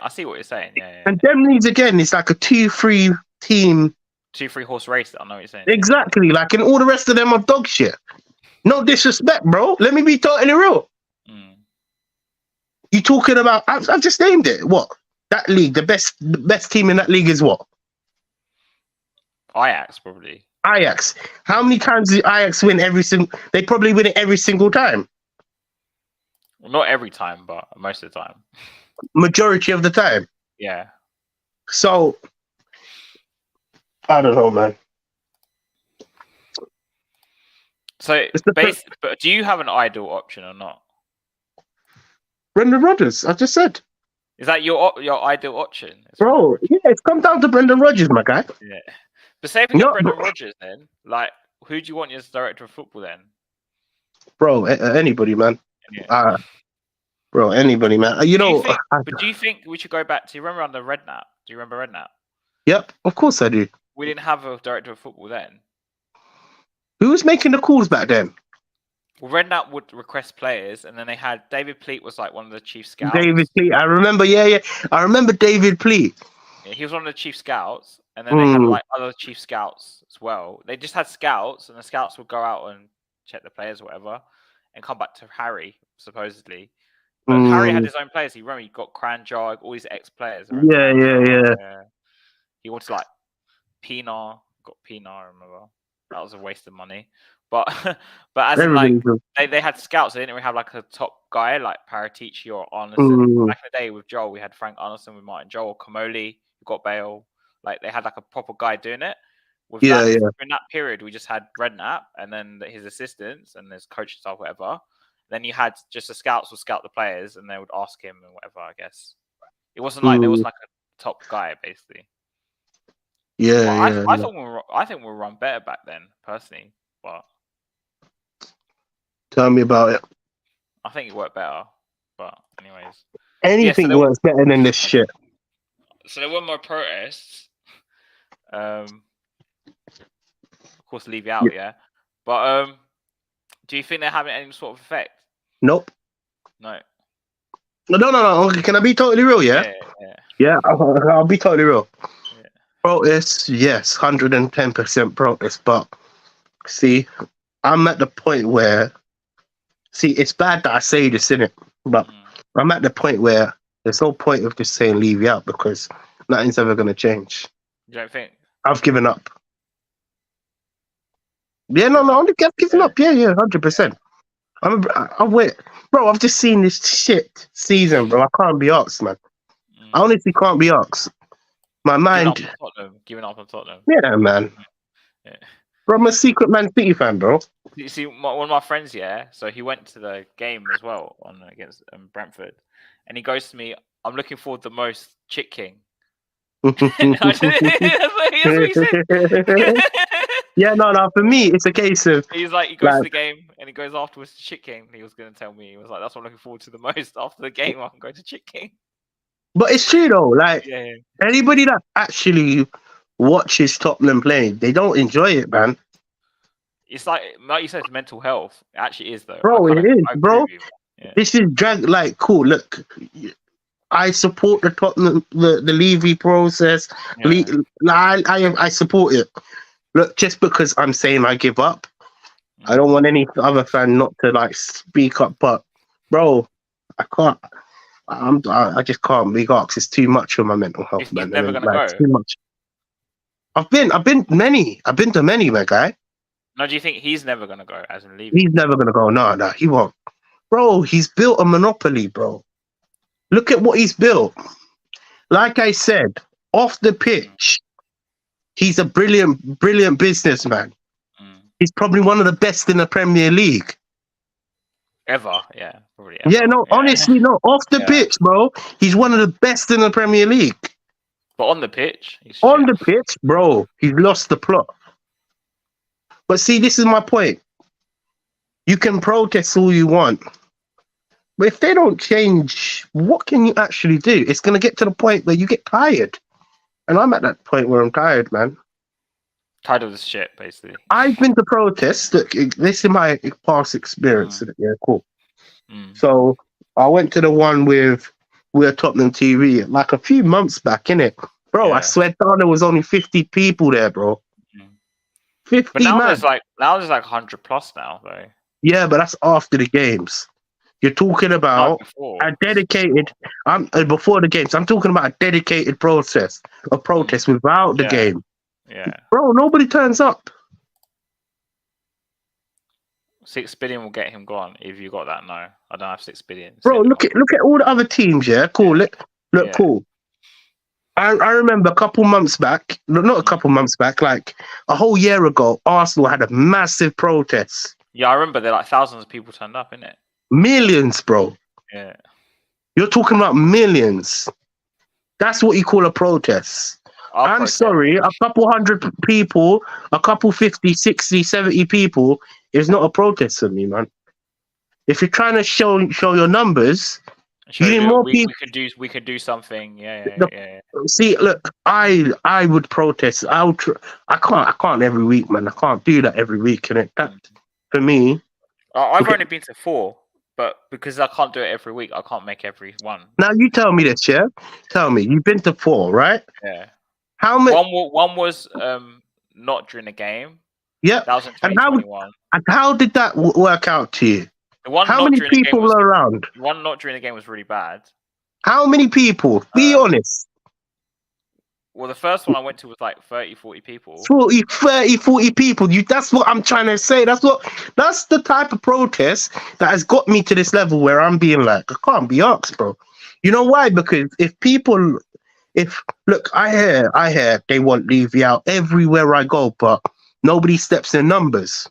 see what you're saying. Yeah. And them leagues again, it's like a 2-3 team. 2-3 horse race. I know what you're saying. Exactly. Like, and all the rest of them are dog shit. No disrespect, bro. Let me be totally real. You talking about? I've just named it. What that league? The best team in that league is what? Ajax probably. Ajax. How many times did Ajax win every single? They probably win it every single time. Well, not every time, but most of the time. Majority of the time. Yeah. So I don't know, man. So, but do you have an ideal option or not? Brendan Rodgers, I just said. Is that your ideal option? Bro, yeah, it's come down to Brendan Rodgers, my guy. Yeah. But say if you get Brendan Rodgers, then, like, who do you want as director of football then? Bro, anybody, man. Yeah. Bro, anybody, man. But do you think we should go back to, you remember under Redknapp? Do you remember Redknapp? Yep, of course I do. We didn't have a director of football then. Who was making the calls back then? Well, Redknapp would request players, and then they had David Pleat was like one of the chief scouts. David Pleat, I remember. Yeah, I remember David Pleat. Yeah, he was one of the chief scouts, and then they had like other chief scouts as well. They just had scouts, and the scouts would go out and check the players or whatever, and come back to Harry supposedly. But Harry had his own players. He got Cranjog, all these ex-players. Yeah. He wanted like Pienaar, got Pienaar. I remember that was a waste of money. But as in, like they had scouts. They didn't really have like a top guy like Paratici or Arneson. Back in the day with Joel, we had Frank Arneson with Martin Joel, Comoli, we got Bale. Like they had like a proper guy doing it. With in that period, we just had Redknapp and then his assistants and his coaching staff, whatever. Then you had just the scouts would scout the players and they would ask him and whatever. I guess it wasn't like there was like a top guy basically. I think we'll run better back then, personally. But tell me about it. I think it worked better. But anyways, anything works better than this shit. So there were more protests. Of course, leave you out, yeah. But do you think they're having any sort of effect? Nope. No. No. Can I be totally real? Yeah. I'll be totally real. Yeah. Protest, yes, 110% protest. But see, I'm at the point where, it's bad that I say this, innit? But I'm at the point where there's no point of just saying leave you out because nothing's ever going to change. You don't think? I've given up. Yeah, no, I've given up. Yeah, 100%. I'm wait, bro. I've just seen this shit season, bro. I can't be asked, man. I honestly can't be asked. My mind. Giving up on Tottenham. Yeah, man. Yeah. Bro, I'm a secret Man City fan, bro. You see, one of my friends, so he went to the game as well against Brentford, and he goes to me, "I'm looking forward the most, Chick King." That's what he said. Yeah, no. For me, it's a case of he's like, he goes to the game and he goes afterwards to Chick King. He was going to tell me, he was like, that's what I'm looking forward to the most after the game. I can go to Chick King. But it's true though. Like anybody that actually watches Tottenham play, they don't enjoy it, man. It's like you said, it's mental health. It actually is though. Bro, it is, bro. This is cool. Look, I support the Tottenham, the Levy process. I support it. Look, just because I'm saying I give up, I don't want any other fan not to like speak up. But, bro, I can't. I just can't be asked. It's too much for my mental health, man. Never gonna go. Too much. I've been to many, my guy. No, do you think he's never gonna go as in Levy? He's never gonna go. No, he won't. Bro, he's built a monopoly, bro. Look at what he's built. Like I said, off the pitch, he's a brilliant businessman. He's probably one of the best in the Premier League. Ever, yeah. Probably ever. Yeah, no, honestly, no. Off the pitch, bro, he's one of the best in the Premier League. But on the pitch? The pitch, bro, he's lost the plot. But see, this is my point. You can protest all you want. But if they don't change, what can you actually do? It's going to get to the point where you get tired. And I'm at that point where I'm tired, man. Tired of this shit, basically. I've been to protests. Look, this is my past experience. Yeah, cool. So I went to the one with Tottenham TV like a few months back, innit? Bro, I swear down there was only 50 people there, bro. 50 but now man. There's like 100 plus now, though. Yeah, but that's after the games. You're talking No, about a before. dedicated. Before the games. I'm talking about a dedicated process, a protest without the Yeah. game, Yeah. bro. Nobody turns up, 6 billion will get him gone if you got that. No, I don't have 6 billion bro. sitting in my. Look at all the other teams. Yeah, cool. Yeah. Look, Yeah. cool. I remember a couple months back, not a couple months back, like a whole year ago, Arsenal had a massive protest. Yeah, I remember there like thousands of people turned up, innit? Millions, bro. Yeah. You're talking about millions. That's what you call a protest. Our I'm protest. sorry, a couple hundred people, a couple 50, 60, 70 people is not a protest to me, man. If you're trying to show your numbers, Show you need that more we people. we could do something. Yeah. The, Yeah. see, look, I would protest. I can't every week, man. I can't do that every week, and that for me. I've Okay, only been to 4, but because I can't do it every week, I can't make every one. now you tell me this, yeah. Tell me, you've been to 4, right? Yeah. How many? One was not during the game. Yeah, That was in and 2021. how did that work out to you? The one How not many during the game people was were around? the one not during the game was really bad. How many people? Be honest. Well, the first one I went to was like 30, 40 people. 40, 30, 40 people. That's what I'm trying to say. That's the type of protest that has got me to this level where I'm being like, I can't be asked, bro. You know why? Because look, I hear they want Levy out everywhere I go, but nobody steps in numbers.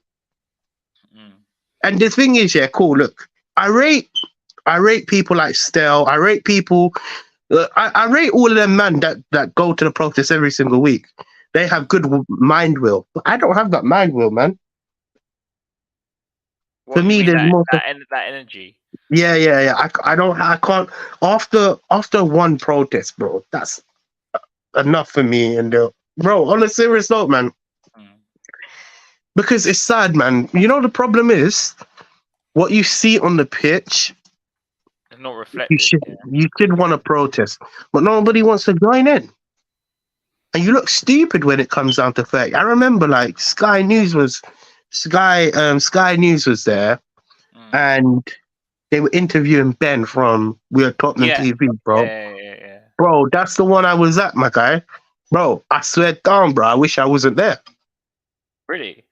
And the thing is, yeah, cool. Look, I rate people like Stell. I rate people. I rate all of them, man, that go to the protest every single week. They have good mind will. But I don't have that mind will, man. What, For me, there's more. that energy. Yeah. I can't. After one protest, bro, that's enough for me. And bro, on a serious note, man, because it's sad, man. You know the problem is what you see on the pitch. It's not reflected. You should want to protest, but nobody wants to join in. And you look stupid when it comes down to fact. I remember like Sky News was there, and they were interviewing Ben from We're Tottenham TV, bro. Yeah. Bro, that's the one I was at, my guy. Bro, I swear down, bro. I wish I wasn't there. Really?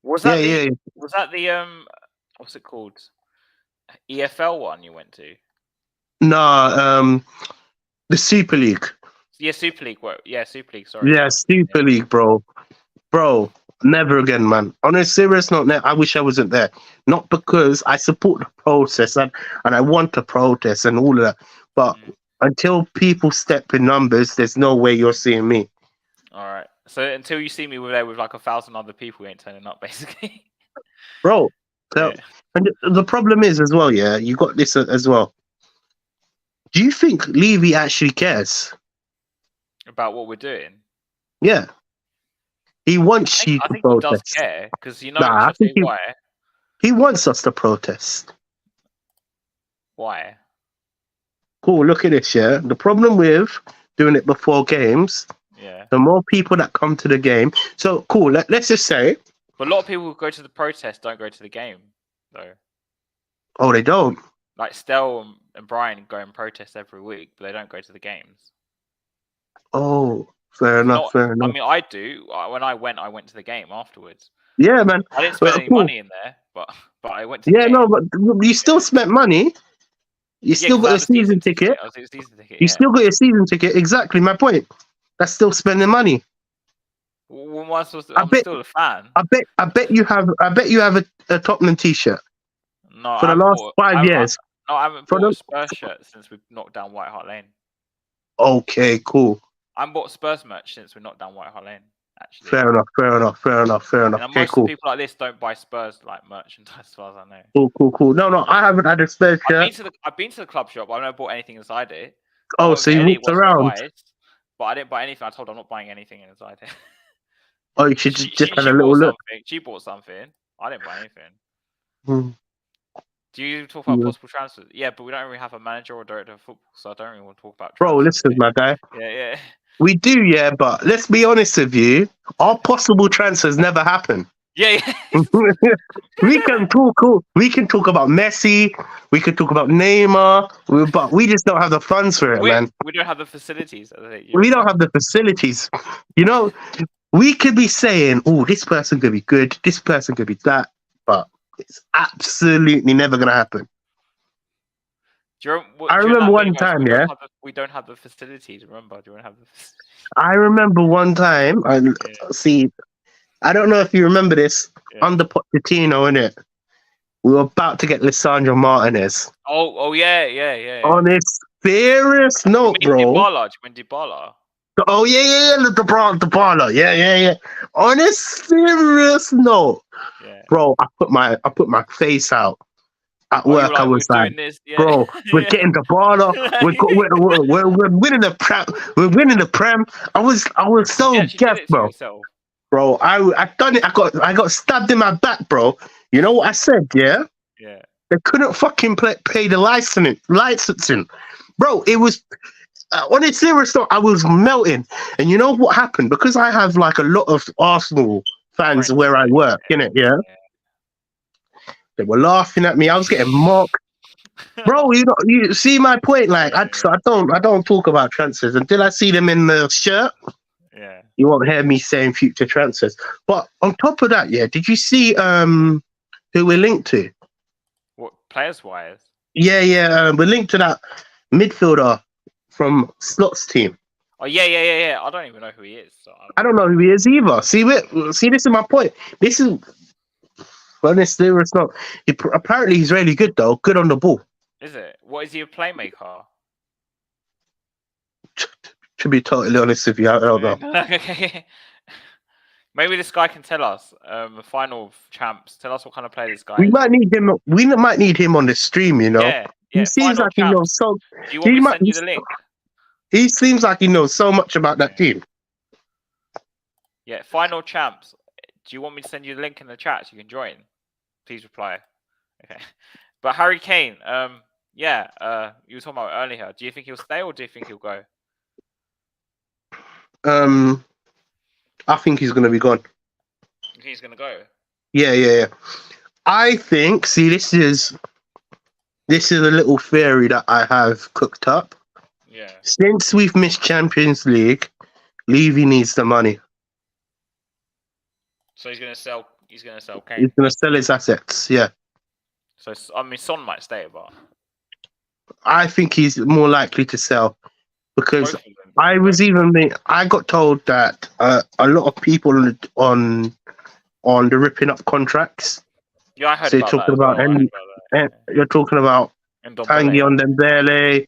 Was that Was that the what's it called? EFL one you went to? Nah, the Super League. Yeah, Super League. Yeah, Super League. Sorry. Yeah, Super League, bro. Bro, never again, man. On a serious note, I wish I wasn't there. Not because I support the process and I want to protest and all of that, but until people step in numbers, there's no way you're seeing me. All right. So until you see me there with like 1,000 other people, you ain't turning up, basically. Bro, so, and the problem is as well, yeah, you got this as well. Do you think Levy actually cares about what we're doing? Yeah. He wants you to protest. He does care, because I think why. He wants us to protest. Why? Cool, look at this, yeah. The problem with doing it before games, the more people that come to the game. So, cool, let's just say. But a lot of people who go to the protest don't go to the game, though. Oh, they don't? Like Stell and Brian go and protest every week, but they don't go to the games. Oh, fair enough. I mean, I do. When I went to the game afterwards. Yeah, man. I didn't spend any money in there, but I went to the game. No, but you still spent money. You still got a season ticket. You still got your season ticket. Exactly my point. That's still spending money. Well, I'm still a fan. I bet you have a Tottenham t-shirt. No, for the last 5 years. No, I haven't bought a Spurs shirt since we've knocked down White Hart Lane. Okay, cool. I haven't bought Spurs merch since we knocked down White Hart Lane. Actually. Fair enough. And okay, most cool. people like this don't buy Spurs like merchandise, as far as I know. Cool. No, I haven't had a Spurs shirt. I've been to the club shop, but I've never bought anything inside it. Oh, so you walked around? But I didn't buy anything. I told her I'm not buying anything inside it. Oh, you should just have a little look. She bought something. I didn't buy anything. Do you talk about possible transfers? Yeah, but we don't really have a manager or director of football, so I don't really want to talk about transfers. Bro, listen, my guy. Yeah. We do, yeah, but let's be honest with you. Our possible transfers never happen. Yeah, We can talk about Messi. We can talk about Neymar. But we just don't have the funds for it, man. we don't have the facilities. I think We don't have the facilities. You know, we could be saying, "Oh, this person could be good. This person could be that," but it's absolutely never gonna happen. I During remember that one video, time, yeah. we don't have the facilities. Remember, do you want to have the? I remember one time. See. I don't know if you remember this under Pochettino, innit? We were about to get Lisandro Martinez. Oh yeah. On a serious note, bro. Dybala, do you mean Dybala? Oh yeah, Dybala. Yeah. On a serious note, bro, I put my face out at work. I was like, bro, we're getting Dybala. We're winning the prem. We're winning the prem. I was so gassed, bro. Bro, I done it. I got stabbed in my back, bro. You know what I said? Yeah. Yeah. They couldn't fucking pay the licensing, bro. It was on a serious note. I was melting, and you know what happened? Because I have like a lot of Arsenal fans where I work, innit? Yeah. They were laughing at me. I was getting mocked, bro. You see my point? Like I don't talk about transfers until I see them in the shirt. Yeah. You won't hear me saying future transfers. But on top of that, yeah, did you see who we're linked to? What, players wise? Yeah. We're linked to that midfielder from Slot's team. Oh yeah. I don't even know who he is. So I don't know who he is either. See, this is my point. This is honestly, it's not. Apparently, he's really good though. Good on the ball. Is it? What is he, a playmaker? To be totally honest with you, I don't know. Okay. Maybe this guy can tell us. The final champs. Tell us what kind of player this guy is. We might need him. We might need him on the stream. You know. Yeah. He seems like he knows so. Do you want me to send you the link? He seems like he knows so much about that team. Yeah. Final champs. Do you want me to send you the link in the chat so you can join? Please reply. Okay. But Harry Kane. You were talking about earlier. Do you think he'll stay or do you think he'll go? I think he's going to be gone. You think he's going to go? Yeah. I think. See, this is a little theory that I have cooked up. Yeah. Since we've missed Champions League, Levy needs the money. So he's going to sell. He's going to sell Kane. He's going to sell his assets. Yeah. So I mean, Son might stay, but I think he's more likely to sell because I got told that a lot of people on the ripping up contracts. Yeah, I heard so about that. You're talking about Tanguy on Dembele.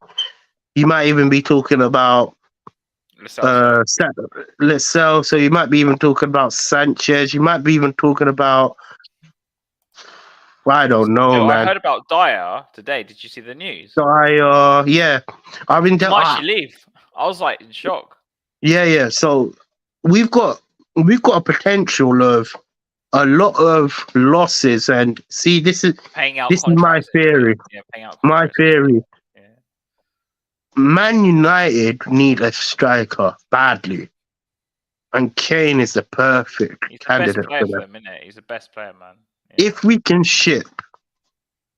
You might even be talking about Lascelles. So you might be even talking about Sanchez. You might be even talking about. I don't know, man. I heard about Dyer today. Did you see the news? Dyer, yeah. I've been telling. Might she leave? I was like in shock. Yeah. So we've got a potential of a lot of losses, and see, this is my theory. Yeah, paying out. My theory. Yeah. Man United need a striker badly, and Kane is the perfect candidate for them. He's the best player, man. Yeah. If we can ship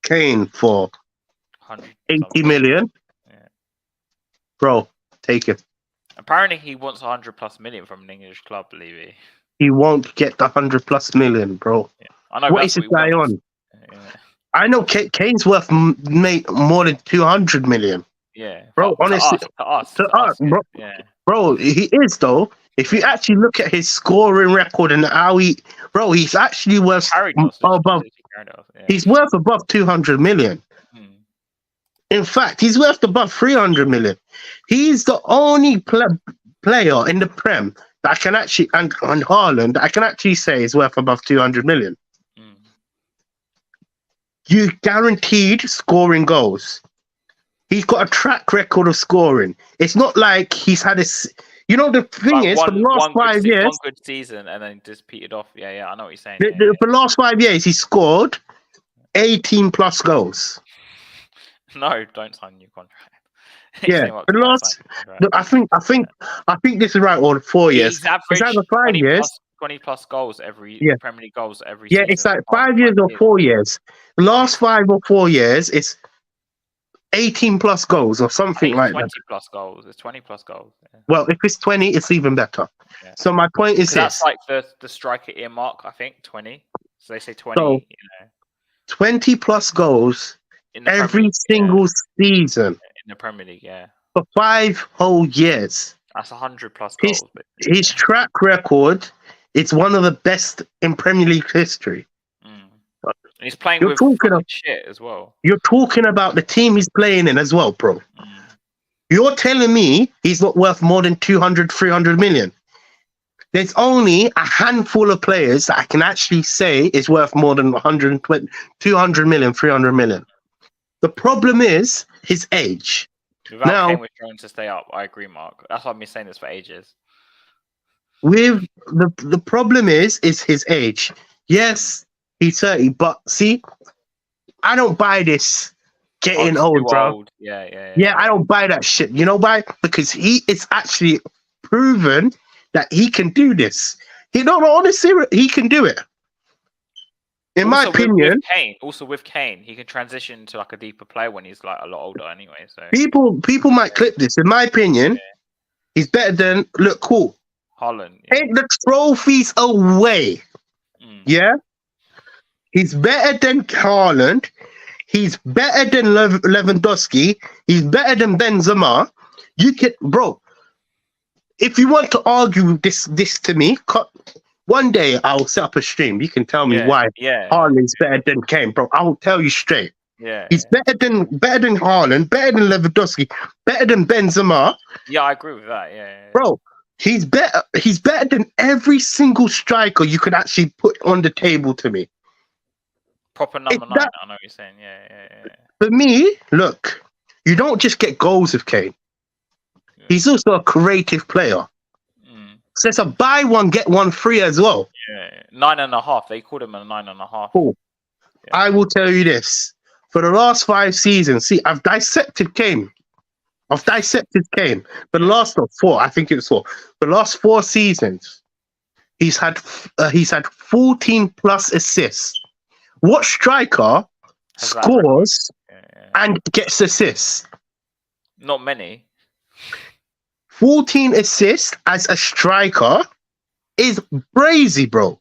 Kane for 80 million, bro, take it. Apparently, he wants 100+ million from an English club, Levy. He won't get the 100+ million, bro. Yeah. I know. What is this guy on? Yeah. I know Kane's worth more than 200 million. Yeah, bro. Honestly, to us, bro. Yeah. Bro, he is though. If you actually look at his scoring record and how he's actually worth above. He's worth above 200 million. In fact, he's worth above 300 million. He's the only player in the Prem that I can actually, and Haaland, that I can actually say is worth above 200 million. You guaranteed scoring goals. He's got a track record of scoring. It's not like he's had a. You know, the thing is, for the last 5 years. One good season and then just petered off. Yeah, I know what you're saying. For the last 5 years, he scored 18+ goals. No, don't sign a new contract. Yeah, for the last. I think this is right. Or 4 years. He's averaged it's 5 years. 20 plus goals every Yeah. Premier League goals every Yeah, season. it's like for 5 years or 4 years. The last 5 or 4 years, it's 18 plus goals or I something think it's like that. 20 plus goals. It's 20 plus goals. Yeah. Well, if it's 20, it's even better. Yeah. So my point is 'Cause that's this. like the striker earmark, I think, 20. So they say 20, So you know, 20 plus goals in the Premier every League. single season In the Premier League, yeah. for 5 whole years. That's 100 plus His goals. But, his track record, it's one of the best in Premier League history. And he's playing You're with talking fucking of, shit as well. You're talking about the team he's playing in as well, bro. You're telling me he's not worth more than 200, 300 million. There's only a handful of players that I can actually say is worth more than 120, 200 million, 300 million. The problem is his age. Without Now, Kane withdrawing to stay up, I agree, Mark. That's why I've been saying this for ages. with the problem is his age. Yes, he's 30, but see, I don't buy this getting He's old, too bro. old. Yeah. Yeah, I don't buy that shit. You know why? Because he is actually proven that he can do this. He don't honestly, he can do it. In my opinion, with Kane, he can transition to like a deeper player when he's like a lot older anyway. So people might clip this. In my opinion, he's better than look cool. Haaland. Take the trophies away. Yeah, he's better than Haaland. He's better than Lewandowski. He's better than Benzema. You can, bro. If you want to argue this to me, one day I'll set up a stream. You can tell me why Haaland's better than Kane, bro. I'll tell you straight. Yeah, he's better than Haaland, better than Lewandowski, better than Benzema. Yeah, I agree with that. Yeah. Bro, he's better. He's better than every single striker you could actually put on the table to me. Proper number 9. I know what you're saying. Yeah. For me, look, you don't just get goals with Kane. Yeah. He's also a creative player. So it's a buy one, get one free as well. Yeah. 9.5. They called him a 9.5. Cool. Yeah. I will tell you this. For the last 5 seasons, see, I've dissected Kane. For the last 4, I think it was 4. For the last 4 seasons, he's had 14 plus assists. What striker scores and gets assists? Not many. 14 assists as a striker is crazy, bro.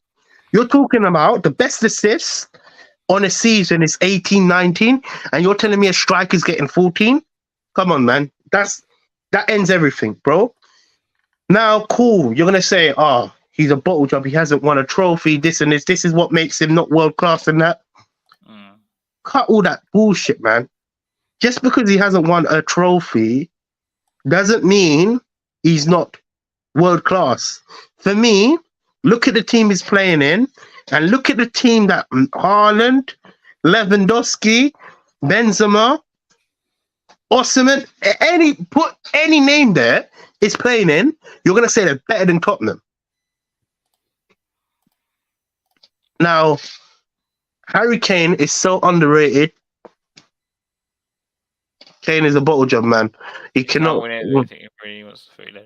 You're talking about the best assists on a season is 18, 19, and you're telling me a striker's getting 14? Come on, man. That ends everything, bro. Now, cool. You're going to say, he's a bottle job. He hasn't won a trophy, this and this. This is what makes him not world class and that. Cut all that bullshit, man. Just because he hasn't won a trophy doesn't mean he's not world class. For me, look at the team he's playing in and look at the team that Haaland, Lewandowski, Benzema, Osimhen, put any name there is playing in, you're going to say they're better than Tottenham. Now, Harry Kane is so underrated. Kane is a bottle job, man. He cannot win anything. He wants to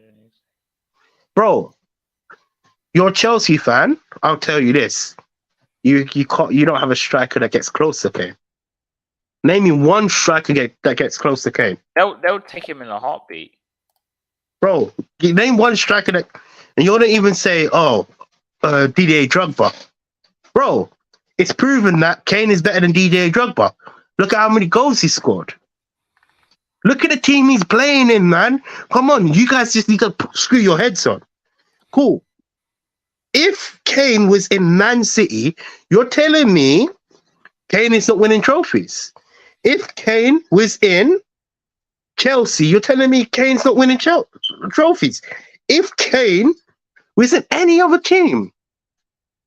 bro, you're a Chelsea fan. I'll tell you this: you don't have a striker that gets close to Kane. Name me one striker that gets close to Kane. They'll take him in a heartbeat, bro. Name one striker that, and you don't even say, Didier Drogba, bro. It's proven that Kane is better than Didier Drogba. Look at how many goals he scored. Look at the team he's playing in, man. Come on, you guys just need to screw your heads on. Cool. If Kane was in Man City, you're telling me Kane is not winning trophies. If Kane was in Chelsea, you're telling me Kane's not winning trophies. If Kane was in any other team,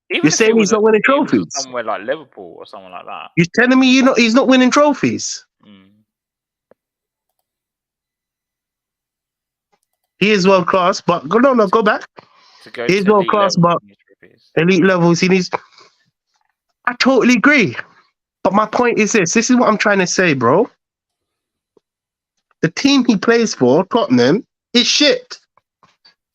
you're saying he's not winning trophies. Somewhere like Liverpool or something like that. You're telling me he's not winning trophies. He is world class, but go back. He's world class, but elite levels, he needs. I totally agree. But my point is this is what I'm trying to say, bro. The team he plays for, Tottenham, is shit.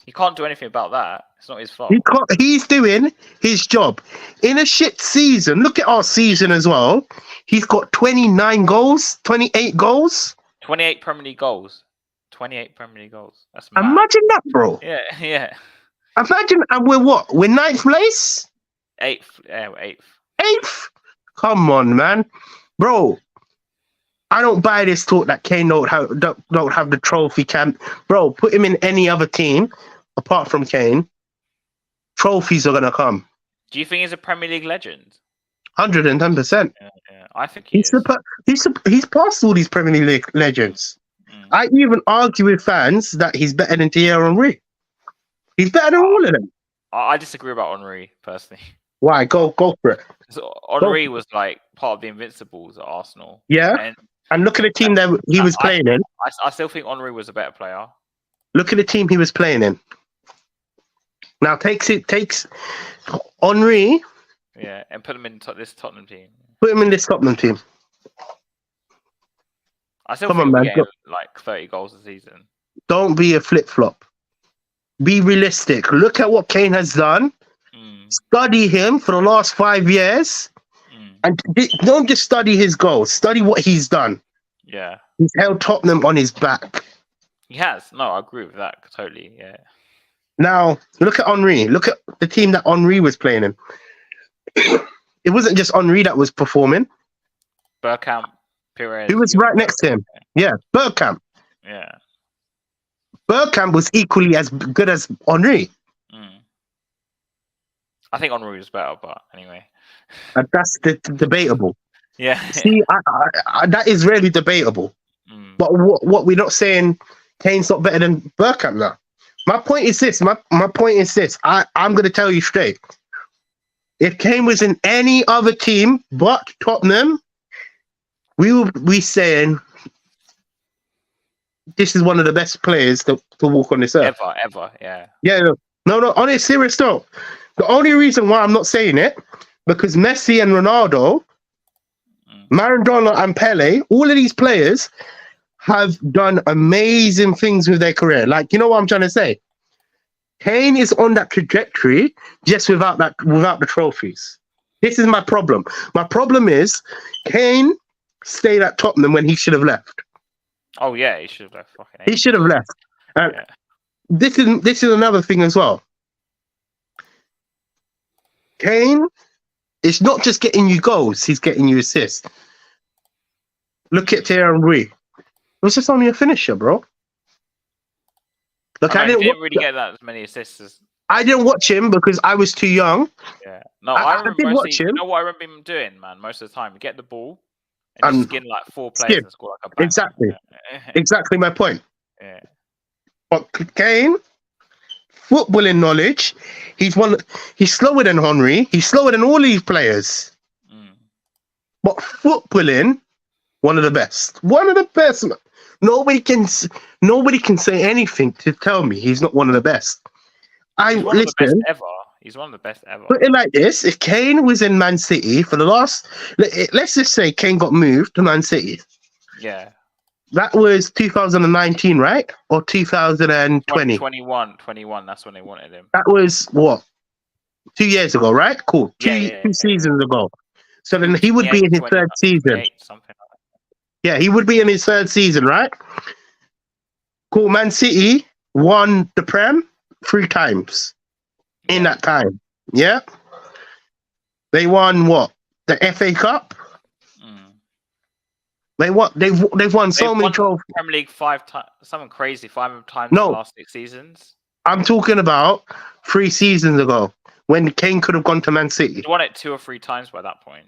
You can't do anything about that. It's not his fault. He's doing his job. In a shit season, look at our season as well. He's got 29 goals, 28 goals. 28 Premier League goals. 28 Premier League goals. That's mad. Imagine that, bro. Yeah. Imagine, and we're what? We're 9th place? 8th. Yeah, we're 8th. 8th? Come on, man. Bro, I don't buy this talk that Kane don't have the trophy camp. Bro, put him in any other team apart from Kane. Trophies are going to come. Do you think he's a Premier League legend? 110%. Yeah. I think he is. He's passed all these Premier League legends. I even argue with fans that he's better than Thierry Henry. He's better than all of them. I disagree about Henry, personally. Why? Go for it. So Henry was like part of the Invincibles at Arsenal. Yeah. And look at the team that he was playing in. I still think Henry was a better player. Look at the team he was playing in. Now takes Henry. Yeah, and put him in this Tottenham team. Put him in this Tottenham team. I still think we're getting like 30 goals a season. Don't be a flip-flop. Be realistic. Look at what Kane has done. Study him for the last 5 years. And don't just study his goals. Study what he's done. Yeah. He's held Tottenham on his back. He has. No, I agree with that totally. Yeah. Now, look at Henry. Look at the team that Henry was playing in. It wasn't just Henry that was performing. Bergkamp, Pires. Who was right next to him? Yeah, Bergkamp. Yeah. Bergkamp was equally as good as Henry. I think Henry was better, but anyway. That's debatable. Yeah. See, I, that is really debatable. But what we're not saying, Kane's not better than Bergkamp now. My point is this. My point is this. I'm going to tell you straight. If Kane was in any other team but Tottenham, we will be saying this is one of the best players to walk on this earth. Ever, yeah. Yeah, no, on a serious note. The only reason why I'm not saying it, because Messi and Ronaldo, Maradona and Pele, all of these players have done amazing things with their career. Like, you know what I'm trying to say? Kane is on that trajectory just without the trophies. This is my problem. My problem is Kane stayed at Tottenham when he should have left. Oh yeah, he should have left. He should have left. This is another thing as well. Kane is not just getting you goals; he's getting you assists. Look at Thierry Henry. It was just only a finisher, bro. Look, I didn't really get that as many assists as. I didn't watch him because I was too young. Yeah, no, I did watch him. You know what I remember him doing, man? Most of the time, you get the ball and skin like 4 players and score like a banger. Exactly, exactly my point. Yeah, but Kane, footballing knowledge, he's slower than Henry. He's slower than all these players. But footballing, one of the best. One of the best. Nobody can say anything to tell me he's not one of the best. He's one of the best ever. He's one of the best ever. Put it like this: if Kane was in Man City for the last, let's just say Kane got moved to Man City. Yeah. That was 2019, right? Or 2020? 21. That's when they wanted him. That was what? 2 years ago, right? Cool. Two seasons ago. So then he would be in his third season. Something like that. Yeah, he would be in his third season, right? Cool. Man City won the Prem 3 times in that time. Yeah. They won what? The FA Cup. They've won so many trophies. Premier League 5 times, something crazy. 5 times in the last 6 seasons. I'm talking about 3 seasons ago when Kane could have gone to Man City. They won it 2 or 3 times by that point.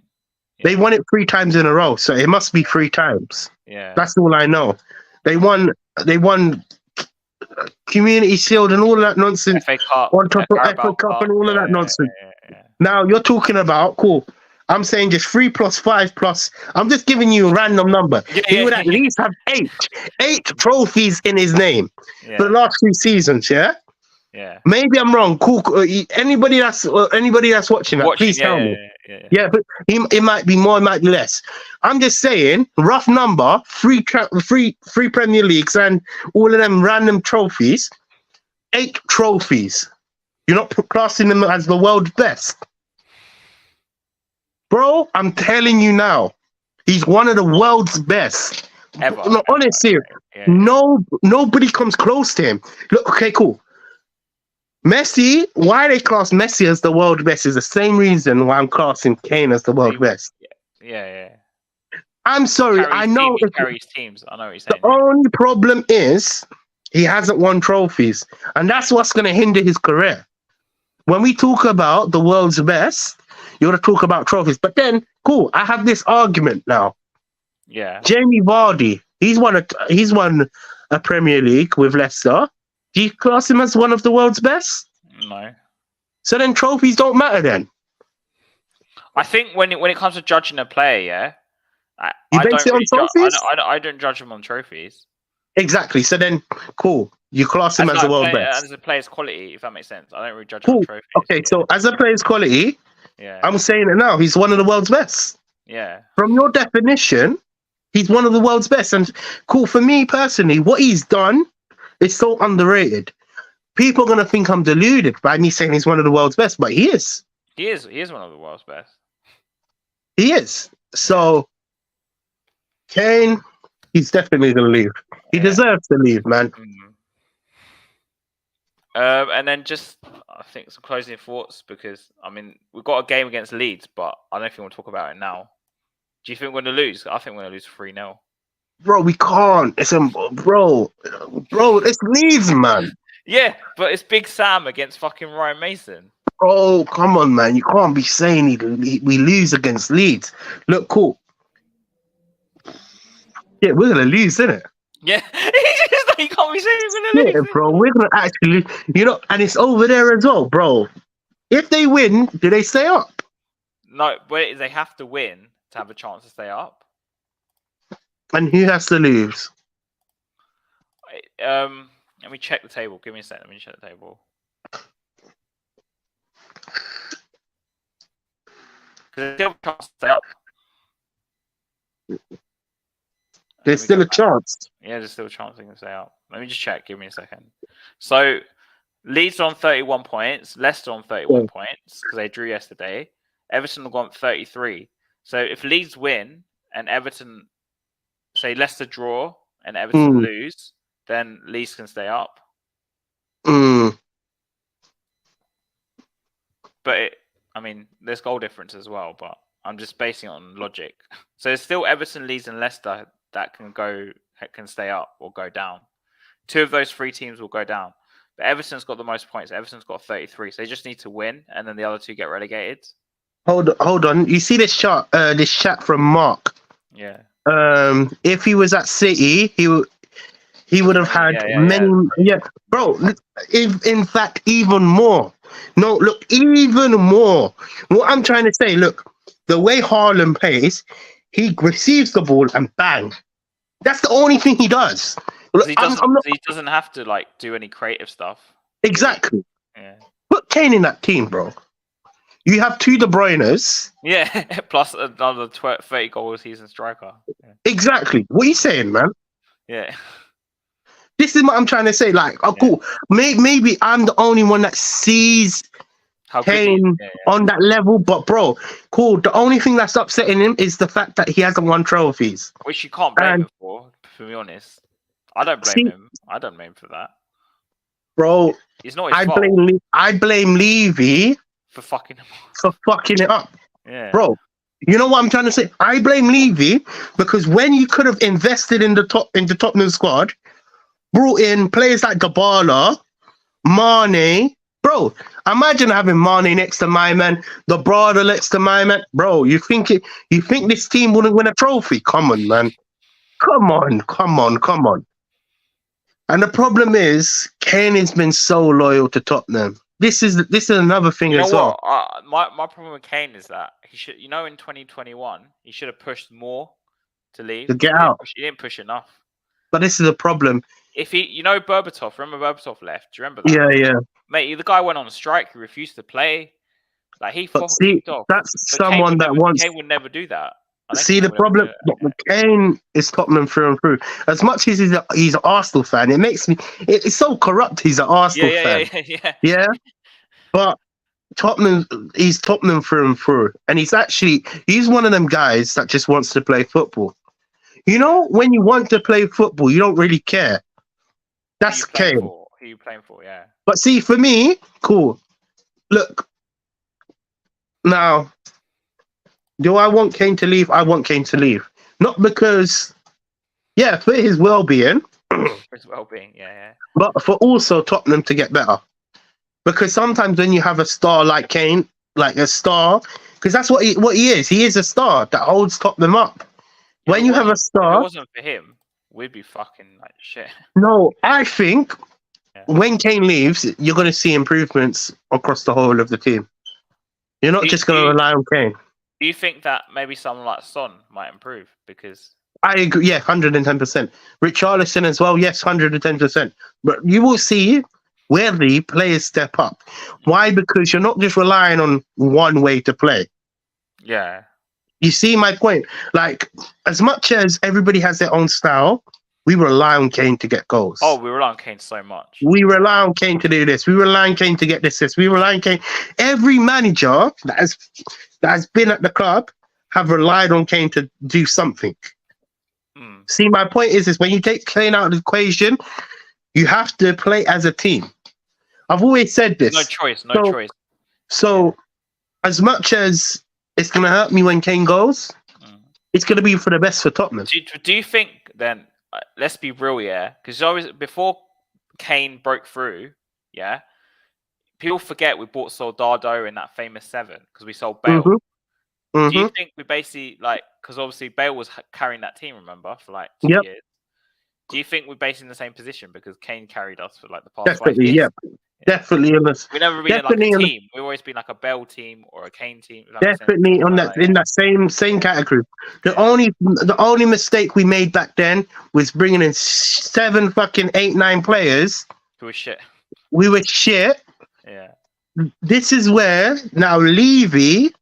Yeah. They won it 3 times in a row, so it must be 3 times. Yeah, that's all I know. They won Community Shield and all of that nonsense. FA Cup, on top of FA Cup and all of that nonsense. Yeah. Now you're talking about cool. I'm saying just 3 plus 5 plus. I'm just giving you a random number. He would at least have 8 trophies in his name for the last 2 seasons. Yeah. Yeah. Maybe I'm wrong. Cool. Anybody that's watching that, please tell me. Yeah, but it might be more, it might be less. I'm just saying, rough number, 3 Premier Leagues and all of them random trophies. 8 trophies You're not classing him as the world's best. Bro, I'm telling you now, he's one of the world's best. No, honestly, nobody comes close to him. Look, okay, cool. Messi, why they class Messi as the world best is the same reason why I'm classing Kane as the world best. Yeah. I'm sorry, I know he carries teams. I know what you're saying. The only problem is he hasn't won trophies, and that's what's going to hinder his career. When we talk about the world's best, you got to talk about trophies. But then, cool, I have this argument now. Yeah. Jamie Vardy, he's won a Premier League with Leicester. Do you class him as one of the world's best? No. So then trophies don't matter then. I think when it comes to judging a player, you base it on trophies? I don't judge him on trophies. Exactly. So then, cool. You class him as the world best. As a player's quality, if that makes sense. I don't really judge him on trophies. Okay, so as a player's quality, I'm saying it now. He's one of the world's best. Yeah. From your definition, he's one of the world's best. And cool, for me personally, what he's done is so underrated. People are going to think I'm deluded by me saying he's one of the world's best, but he is. He is one of the world's best. He is. So, Kane, he's definitely going to leave. He deserves to leave, man. And then just, I think, some closing thoughts, because, I mean, we've got a game against Leeds, but I don't know if you want to talk about it now. Do you think we're going to lose? I think we're going to lose 3-0. Bro, we can't. It's bro, it's Leeds, man. Yeah, but it's Big Sam against fucking Ryan Mason. Oh, come on, man. You can't be saying we lose against Leeds. Look, cool. Yeah, we're going to lose, isn't it? Yeah. You can't be saying we're going to lose. Yeah, bro. We're going to actually, and it's over there as well, bro. If they win, do they stay up? No, but they have to win to have a chance to stay up. And who has to lose? Let me check the table. Give me a second. Let me check the table. There's still a chance to stay up. There's still a chance. Yeah, there's still a chance they can stay up. Let me just check. Give me a second. So, Leeds on 31 points. Leicester on 31 points because they drew yesterday. Everton have gone 33. So, if Leeds win and Everton, say Leicester draw and Everton lose, then Leeds can stay up. But there's goal difference as well, but I'm just basing it on logic. So there's still Everton, Leeds, and Leicester that can stay up or go down. 2 of those 3 teams will go down. But Everton's got the most points. Everton's got 33. So they just need to win, and then the other 2 get relegated. Hold on. You see this chat from Mark? Yeah. If he was at City, he would have had many. Yeah, bro. In fact, even more. No, look, even more. What I'm trying to say, look, the way Haaland plays, he receives the ball and bang. That's the only thing he does. Look, he doesn't have to do any creative stuff. Exactly. Yeah. Put Kane in that team, bro. You have 2 De Bruynes. Yeah, plus another 30 goal a season striker. Yeah. Exactly. What are you saying, man? Yeah. This is what I'm trying to say. Cool. Maybe I'm the only one that sees Kane on that level. But, bro, cool. The only thing that's upsetting him is the fact that he hasn't won trophies. Which you can't blame him for, to be honest. I don't blame him. I don't blame him for that. Bro, it's not his fault. I blame Levy for fucking it up. Yeah. Bro, you know what I'm trying to say? I blame Levy because when you could have invested in the Tottenham squad, brought in players like Dybala, Mane. Bro, imagine having Mane next to my man, the brother next to my man. Bro, you think this team wouldn't win a trophy? Come on, man. Come on. And the problem is, Kane has been so loyal to Tottenham. This is another thing as well. My problem with Kane is that he should, in 2021, he should have pushed more to leave. To get out. He didn't push enough. But this is a problem. If Berbatov, remember Berbatov left? Do you remember that? Yeah. Mate, the guy went on a strike. He refused to play. He kicked off. That's someone that wants. Kane would never do that. See, the problem, Kane is Tottenham through and through. As much as he's an Arsenal fan, it makes me. It's so corrupt. He's an Arsenal fan. Yeah. But he's Tottenham through and through, and he's one of them guys that just wants to play football. You know, when you want to play football, you don't really care. Who That's you playing Kane. for? Who you playing for? Yeah. But see, for me, cool. Look, now, do I want Kane to leave? I want Kane to leave. Not because, yeah, for his well-being, For his well-being. Yeah. but for also Tottenham to get better. Because sometimes when you have a star like Kane, like a star, because that's what he is. He is a star that holds Tottenham up. Yeah, When you have a if it star, wasn't for him, we'd be fucking like shit. no, I think Yeah. when Kane leaves, you're going to see improvements across the whole of the team. You're not just going to rely on Kane. Do you think that maybe someone like Son might improve? Because I agree. Yeah, 110%. Richarlison as well. Yes, 110%. But you will see where the players step up. Why? Because you're not just relying on one way to play. yeah, You see my point? Like, as much as everybody has their own style, we rely on Kane to get goals. oh, we rely on Kane so much. We rely on Kane to do this. We rely on Kane to get this. We rely on Kane. Every manager that has been at the club have relied on Kane to do something. See, my point is when you take Kane out of the equation, you have to play as a team. I've always said this. No choice. So, as much as it's going to hurt me when Kane goes, it's going to be for the best for Tottenham. Do you think then? Let's be real, yeah, because always before Kane broke through, yeah, people forget we bought Soldado in that famous 7 because we sold Bale. Do you think we basically because obviously Bale was carrying that team, remember, for like 2 years? Do you think we're based in the same position because Kane carried us for like the past 5 years? Yeah. Definitely on this. We've never been like a team. We've always been like a Bell team or a Kane team. Definitely on that in that same category. The only mistake we made back then was bringing in 7 fucking 8, 9 players. Who were shit. We were shit. Yeah. This is where now Levy.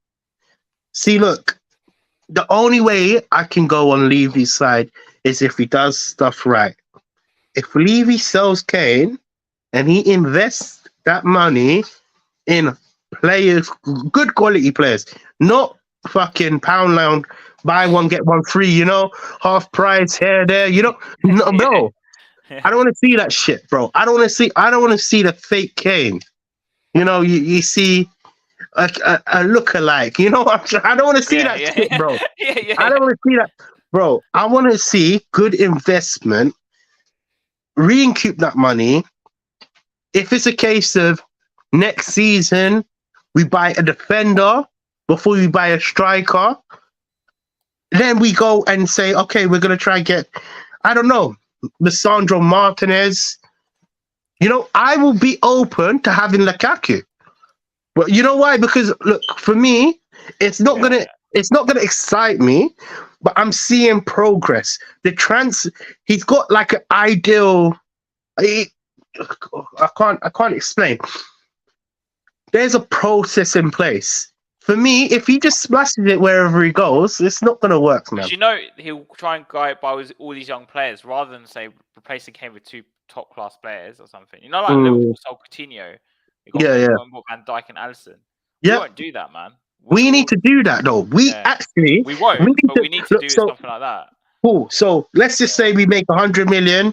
See, look, the only way I can go on Levy's side is if he does stuff right. If Levy sells Kane and he invests that money in players, good quality players, not fucking pound buy one get one free, half price here there, no, bro. I don't want to see that shit, bro. I don't want to see the fake Kane. You see a lookalike. I don't want to see that shit, bro. I don't want to see that, bro. I want to see good investment. Recoup that money. If it's a case of next season we buy a defender before we buy a striker, then we go and say, okay, we're gonna try and get, I don't know, Lisandro Martinez. I will be open to having Lukaku. But you know why? Because look, for me, it's not gonna excite me, but I'm seeing progress. He's got like an ideal. I can't explain. There's a process in place. For me, if he just splashes it wherever he goes, it's not gonna work, man. He'll try and go by with all these young players rather than say replacing Kane with 2 top class players or something. Like Liverpool sold Coutinho. Van Dijk and Alisson. We won't do that, man. We need to do that, though. We won't. We need to do something like that. Cool. So let's just say we make 100 million.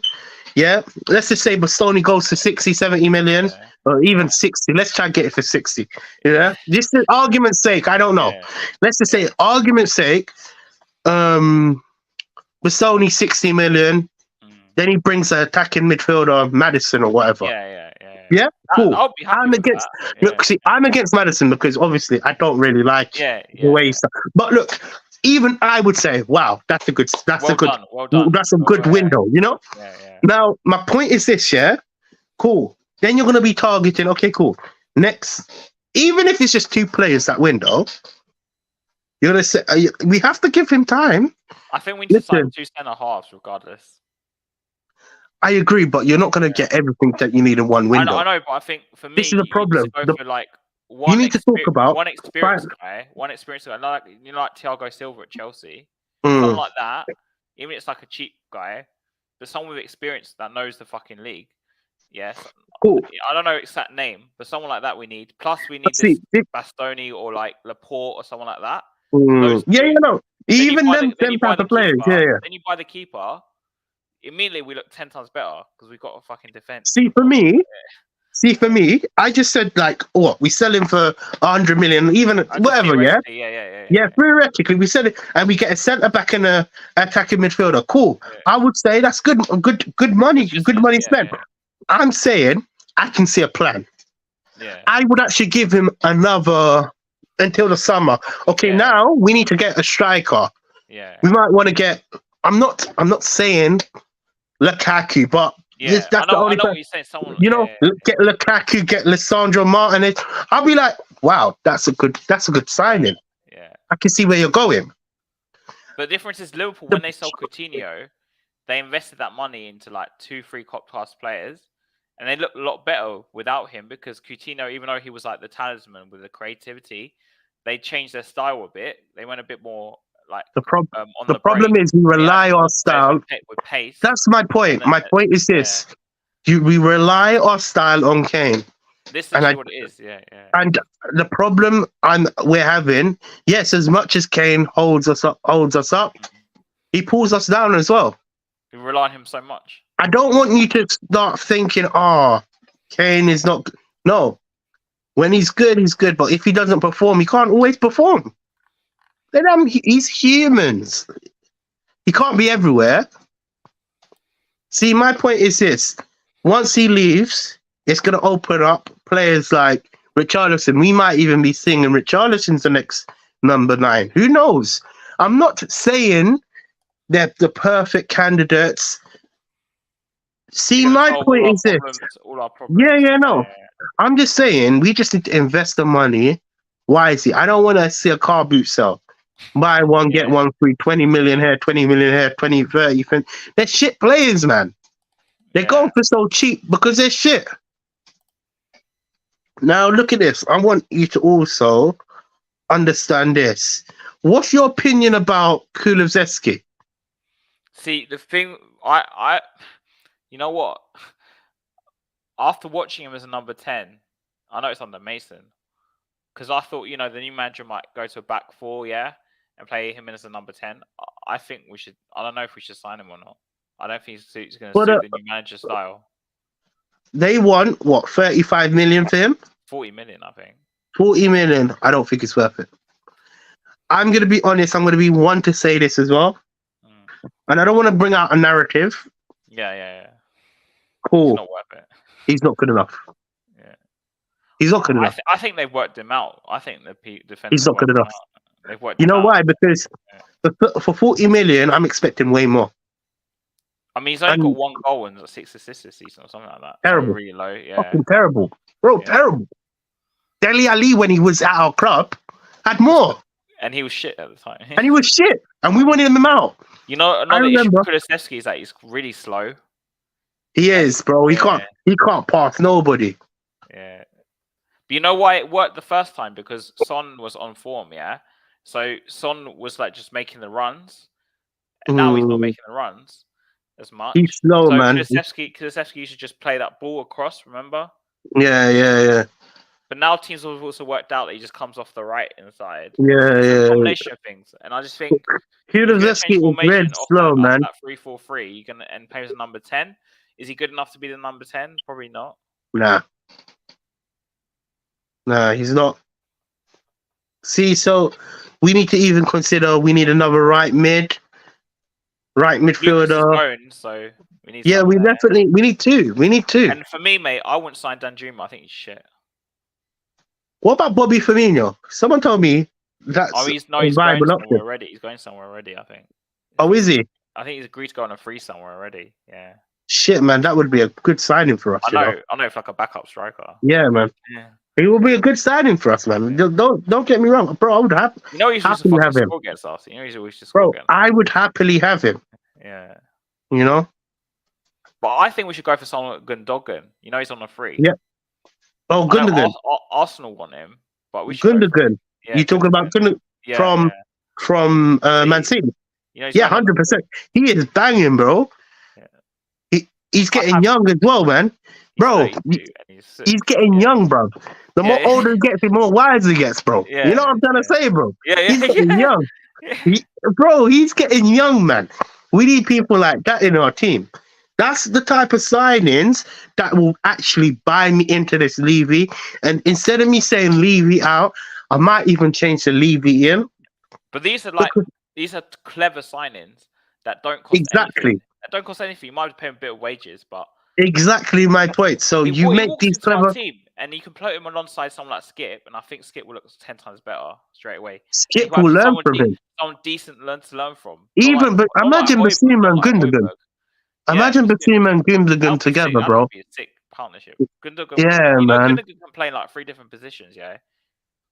Yeah. Let's just say Bastoni goes to 60, 70 million, or even 60. Let's try and get it for 60. Yeah. Just for argument's sake, I don't know. Let's just say, argument's sake, Bastoni 60 million. Then he brings an attacking midfielder, Maddison or whatever. Yeah, cool. I'll be happy I'm against. Look, see, I'm against Maddison because obviously I don't really like the way he's. But look, even I would say, wow, that's a good window. Now, my point is this, cool. Then you're gonna be targeting. Okay, cool. Next, even if it's just 2 players that window, you're gonna say we have to give him time. I think we need to sign 2 centre halves regardless. I agree, but you're not going to get everything that you need in one window. I know, but I think for me, this is a problem. You need to talk about one experienced guy, like Thiago Silva at Chelsea, something like that. Even if it's like a cheap guy, but someone with experience that knows the fucking league. Yes, Cool. I don't know exact name, but someone like that we need. Plus, we need See, this Bastoni or like Laporte or someone like that. Those yeah, two. you know, Then you even buy them then you buy type the of players, keeper. yeah. Then you buy the keeper. Immediately, we look 10 times better because we've got a fucking defense. See, for me, I just said like, what we sell him for 100 million, even whatever, yeah. Yeah, theoretically, we said it, and we get a centre back and a attacking midfielder. Cool. Yeah. I would say that's good money, good money spent. Yeah. I'm saying I can see a plan. Yeah. I would actually give him another until the summer. Okay, now we need to get a striker. Yeah. We might want to get. I'm not saying Lukaku, but that's the only. I know what you're saying. Someone, get Lukaku, get Lissandro Martinez. I'll be like, wow, that's a good signing. Yeah. I can see where you're going. But the difference is Liverpool, when they sold Coutinho, they invested that money into like 2-3 top class players, and they looked a lot better without him because Coutinho, even though he was like the talisman with the creativity, they changed their style a bit. They went a bit more like the on problem is we rely on style with pace. That's my point. My point is this: we rely our style on Kane. This is what it is. Yeah. And the problem we're having, yes, as much as Kane holds us up, he pulls us down as well. We rely on him so much. I don't want you to start thinking, Kane is not. No, when he's good, he's good. But if he doesn't perform, he can't always perform. Then he's humans. He can't be everywhere. See, my point is this: once he leaves, it's going to open up players like Richarlison. We might even be singing Richarlison's the next number 9. Who knows? I'm not saying they're the perfect candidates. See, my point is this. All our problems. No. I'm just saying we just need to invest the money wisely. I don't want to see a car boot sell. Buy one, get one free, 20 million here, 20 million here, 20, 30. They're shit players, man. They're going for so cheap because they're shit. Now, look at this. I want you to also understand this. What's your opinion about Kulusevski? See, the thing, you know what? After watching him as a number 10, I know it's under Mason, because I thought, the new manager might go to a back 4, and play him in as a number 10. I think we should. I don't know if we should sign him or not. I don't think he's going to suit the new manager style. They want, 35 million for him? 40 million, I think. 40 million. I don't think it's worth it. I'm going to be honest. I'm going to be one to say this as well. And I don't want to bring out a narrative. Yeah. Cool. He's not worth it. He's not good enough. Yeah. He's not good enough. I think they've worked him out. I think the defense. He's not good enough. They've worked you know him why? out. Because for 40 million, I'm expecting way more. I mean, he's only got 1 goal and 6 assists this season or something like that. Terrible. So really low. Yeah. Fucking terrible. Bro, terrible. Dele Alli, when he was at our club, had more. And he was shit at the time. And we wanted him out. Another issue with Kulusevski is that he's really slow. He is, bro. He can't pass nobody. Yeah. But you know why it worked the first time? Because Son was on form, So Son was like just making the runs. And now he's not making the runs as much. He's slow, man. Kulusevski used to just play that ball across, remember? Yeah. But now teams have also worked out that he just comes off the right inside. Yeah. Combination of things. And I just think Kulusevski is red slow, man. That 3-4-3, you can and play as a number 10. Is he good enough to be the number 10? Probably not. Nah, he's not. See, so we need to even consider we need another right midfielder. Going, so we need. Yeah, we need two. And for me, mate, I wouldn't sign Danjuma. I think he's shit. What about Bobby Firmino? Someone told me that's he's going somewhere already. He's going somewhere already, I think. Oh, is he? I think he's agreed to go on a free somewhere already. Yeah. Shit, man, that would be a good signing for us. I know, for like a backup striker. Yeah, man. Yeah. It will be a good signing for us, man. Don't get me wrong, bro. I would have. He's always to score against us. He's always to score against us. I would happily have him. Yeah. But I think we should go for someone like Gundogan. He's on a free. Yeah. Oh, Gundogan. Arsenal want him, but we should. Gundogan. You talking about Gundogan from Man City? 100%. He is banging, bro. He's getting young as well, man. He's bro. 32 and He's getting yeah. young, bro. The more Yeah, older he gets, the more wise he gets, bro. You know yeah, what I'm trying to say, bro? yeah, He's yeah, getting yeah, young. yeah. Bro, he's getting young, man. We need people like that in our team. That's the type of signings that will actually buy me into this Levy. And instead of me saying Levy out, I might even change to Levy in. But these are Because these are clever signings that don't cost anything. exactly, That don't cost anything. You might have to pay him a bit of wages, but exactly my point. So you he make walks these into our clever team and you can put him alongside someone like Skip, and I think Skip will look 10 times better straight away. And you Skip have will learn someone from him. someone decent to learn from. Even but Not like imagine Højbjerg, Basuma not and like Gundogan. Højbjerg. Yeah, Imagine Skip. Basuma and Gundogan together, That bro. would be a sick partnership. Gundogan, Yeah, man. Gundogan can play in like 3 different positions. Yeah,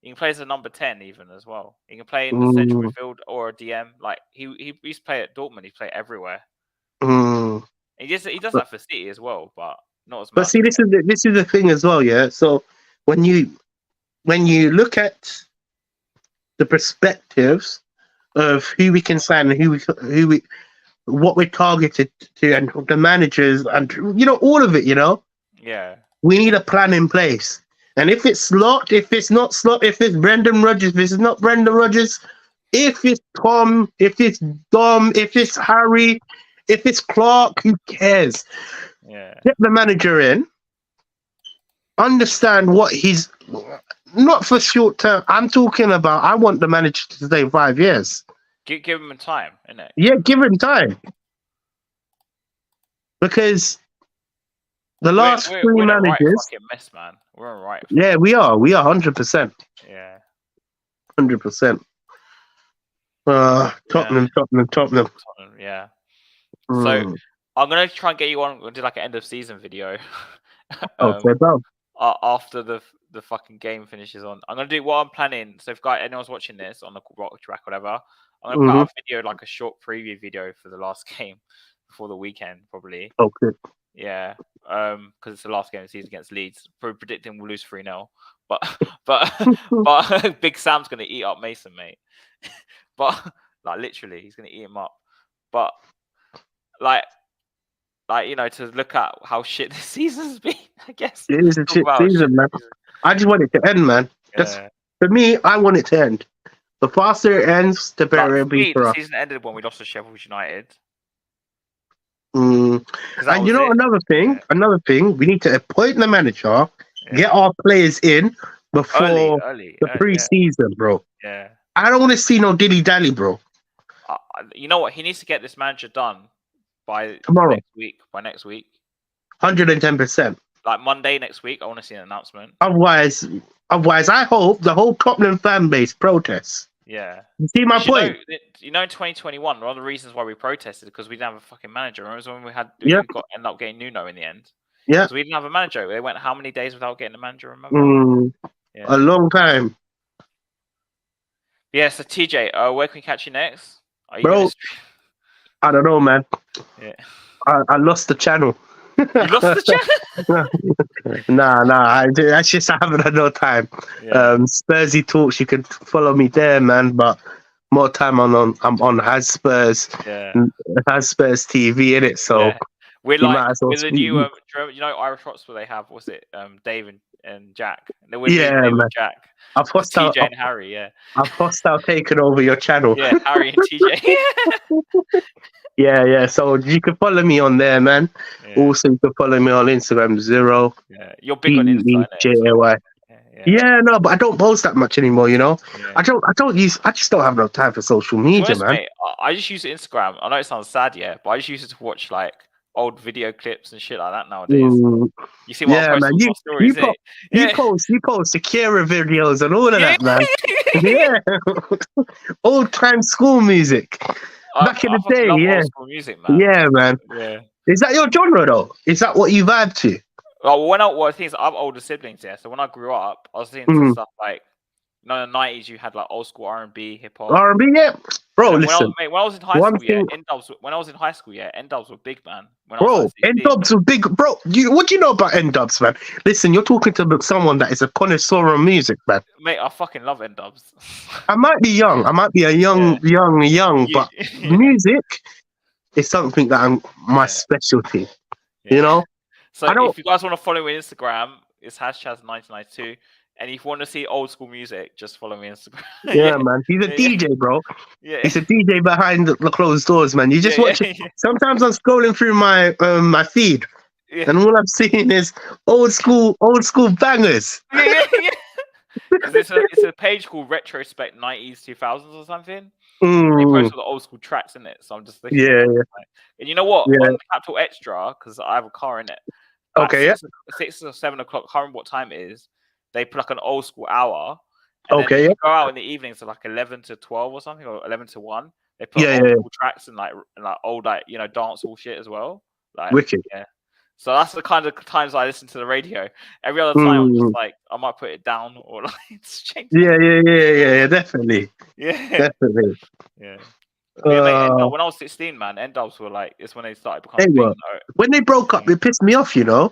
he can play as a number 10 even as well. He can play in the central Mm, midfield or a DM. Like he used to play at Dortmund. He played everywhere. mm. He does that for City as well, but not as But much. see, this is the thing as well, yeah. So when you look at the perspectives of who we can sign and who we what we're targeted to, and the managers, and all of it, Yeah, we need a plan in place. And if it's Slot, if it's not Slot, if it's Brendan Rodgers, if it's not Brendan Rodgers, if it's Tom, if it's Dom, if it's Harry, if it's Clark, who cares? yeah. Get the manager in, understand what he's not for short term. I'm talking about I want the manager to stay 5 years. Give him time, innit? Yeah, give him time. Because the last three We're in a right managers, fucking mess, man. We're in a right. yeah, we are 100%. Yeah. 100%. Tottenham. Yeah. So Mm. I'm gonna try and get you on. We'll do like an end of season video. Okay, bro. After the fucking game finishes on, I'm gonna do what I'm planning. So if anyone's watching this on the rock track, whatever, I'm gonna put out a video, like a short preview video for the last game before the weekend, probably. Okay. Yeah. Because it's the last game of the season against Leeds. Probably predicting we'll lose 3-0. But Big Sam's gonna eat up Mason, mate. But like literally, he's gonna eat him up. But like to look at how shit this season's been, I guess. It is a shit season, man. I just want it to end, man. Yeah. For me, I want it to end. The faster it ends, the better it'll be for us. The season ended when we lost to Sheffield United. And another thing, we need to appoint the manager, get our players in before the pre-season, bro. Yeah. I don't want to see no dilly-dally, bro. You know what? He needs to get this manager done by tomorrow. By next week. 110%. Like Monday next week, I want to see an announcement. Otherwise, I hope the whole Tottenham fan base protests. Yeah. You see my point? In 2021, one of the reasons why we protested because we didn't have a fucking manager. Remember when we ended up getting Nuno in the end? Yeah. Because we didn't have a manager. They went how many days without getting a manager? Remember? A long time. Yeah. So TJ, where can we catch you next? Bro, I don't know, man. Yeah. I lost the channel. You lost the channel? Nah. I haven't had no time. Yeah. Spursy talks. You can follow me there, man. But more time I'm on Has Spurs. Yeah. Has Spurs TV in it. So we're like with the new. Irish Hots where they have what's it? Dave and Jack. Man. Jack. I've TJ and Harry. Yeah. I've hostile taken over your channel. Yeah, Harry and TJ. Yeah. So you can follow me on there, man. Yeah. Also, you can follow me on Instagram, Zero. Yeah, you're big on Instagram. J-A-Y. Yeah, no, but I don't post that much anymore. Yeah. I just don't have no time for social media, man. Mate, I just use Instagram. I know it sounds sad, but I just use it to watch like old video clips and shit like that nowadays. You see what I post on my stories? You post Akira videos and all of that, man. Yeah. Old time school music. Back in the day, old school music, man. Yeah, man. Yeah. Is that your genre though? Is that what you vibe to? The thing is, I have older siblings, so when I grew up, I was listening to stuff like, in the 90s, you had like old school R&B, hip hop. R&B, yeah. Bro, listen. When I was in high school, N-Dubs were big, man. N-Dubs were big. Bro, what do you know about N-Dubs, man? Listen, you're talking to someone that is a connoisseur of music, man. Mate, I fucking love N-Dubs. I might be young. I might be a young, but music is something that my specialty, you know? So I don't. if you guys want to follow me on Instagram, it's #1992. And if you want to see old school music, just follow me on Instagram. Yeah, man. He's a DJ, bro. Yeah. He's a DJ behind the closed doors, man. You just watch it. Sometimes I'm scrolling through my feed, and all I'm seeing is old school bangers. Because it's a page called Retrospect 90s 2000s or something. They post all the old school tracks in it, so I'm just looking. Yeah. And you know what? Yeah. On Capital Extra, because I have a car in it. Okay. 6 or 7 o'clock. I can't remember what time it is. They put like an old school hour. And then Okay. if you go out in the evenings, so like 11 to 12 or something, or 11 to 1, they put old school tracks and like old dance hall shit as well. Like Wicked. Yeah. So that's the kind of times I listen to the radio. Every other time, I'm just like, I might put it down or like change. Yeah, definitely. Yeah, definitely. Yeah. Mate, when I was 16, man, N-Dubs were like, it's when they started becoming big. When they broke up, it pissed me off, you know.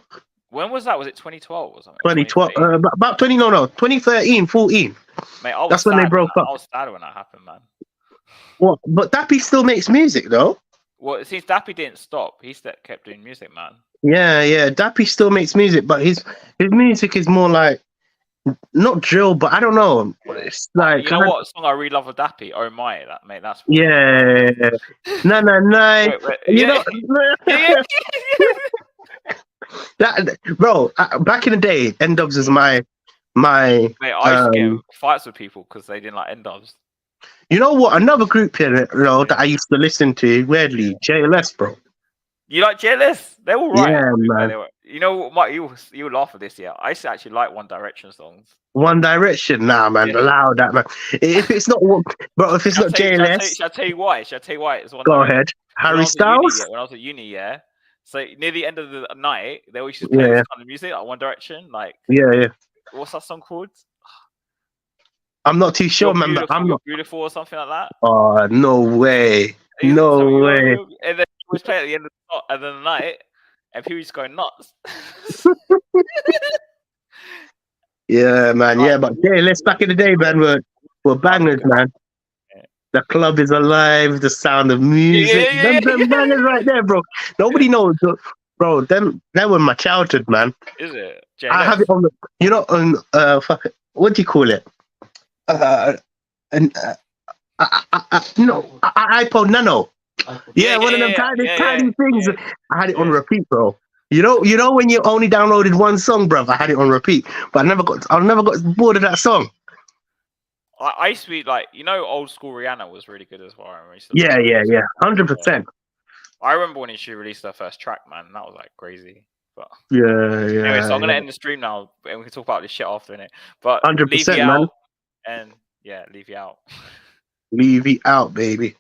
When was that? Was it 2012 or something? 2012, about 2013, 14. Mate, that's when they broke up. I was sad when that happened, man. What? But Dappy still makes music, though. Well, it seems Dappy didn't stop. He kept doing music, man. Yeah. Dappy still makes music, but his music is more like not drill, but I don't know. It's like you know what song I really love of Dappy? Oh my, mate, that's No. You know, that bro. Back in the day, N-Dubs was my. Mate, I used to get fights with people because they didn't like N-Dubs. You know what? Another group here, that I used to listen to weirdly, JLS, bro. You like JLS? They were right. Yeah, man. You know what? You laugh at this, yeah. I used to actually like One Direction songs. One Direction, nah, man. Allow that, man. If it's not, bro, if it's not JLS, shall I tell you why? It's One Go Direction. ahead, Harry Styles. When I was at uni, yeah. So near the end of the night, they always just play this kind of music, like One Direction, like What's that song called? I'm not too sure, man. But I'm not beautiful or something like that. Oh, no way, no way. And then we was playing at the end of the night, and people just going nuts. Yeah, man. Yeah, but let's back in the day, man. We're bangers, man. The club is alive. The sound of music. Them bangers right there, bro. Nobody knows, bro. That was my childhood, man. Is it? I have it on the, what do you call it? iPod Nano. One of them tiny things. I had it on repeat, bro. You know when you only downloaded one song, bruv. I had it on repeat, but I never got bored of that song. I used to be like, old school Rihanna was really good as well. 100%. I remember when she released her first track, man. That was like crazy. But Anyway, so I'm gonna end the stream now, and we can talk about this shit after it. But 100%, man. And leave you out. Leave you out, baby.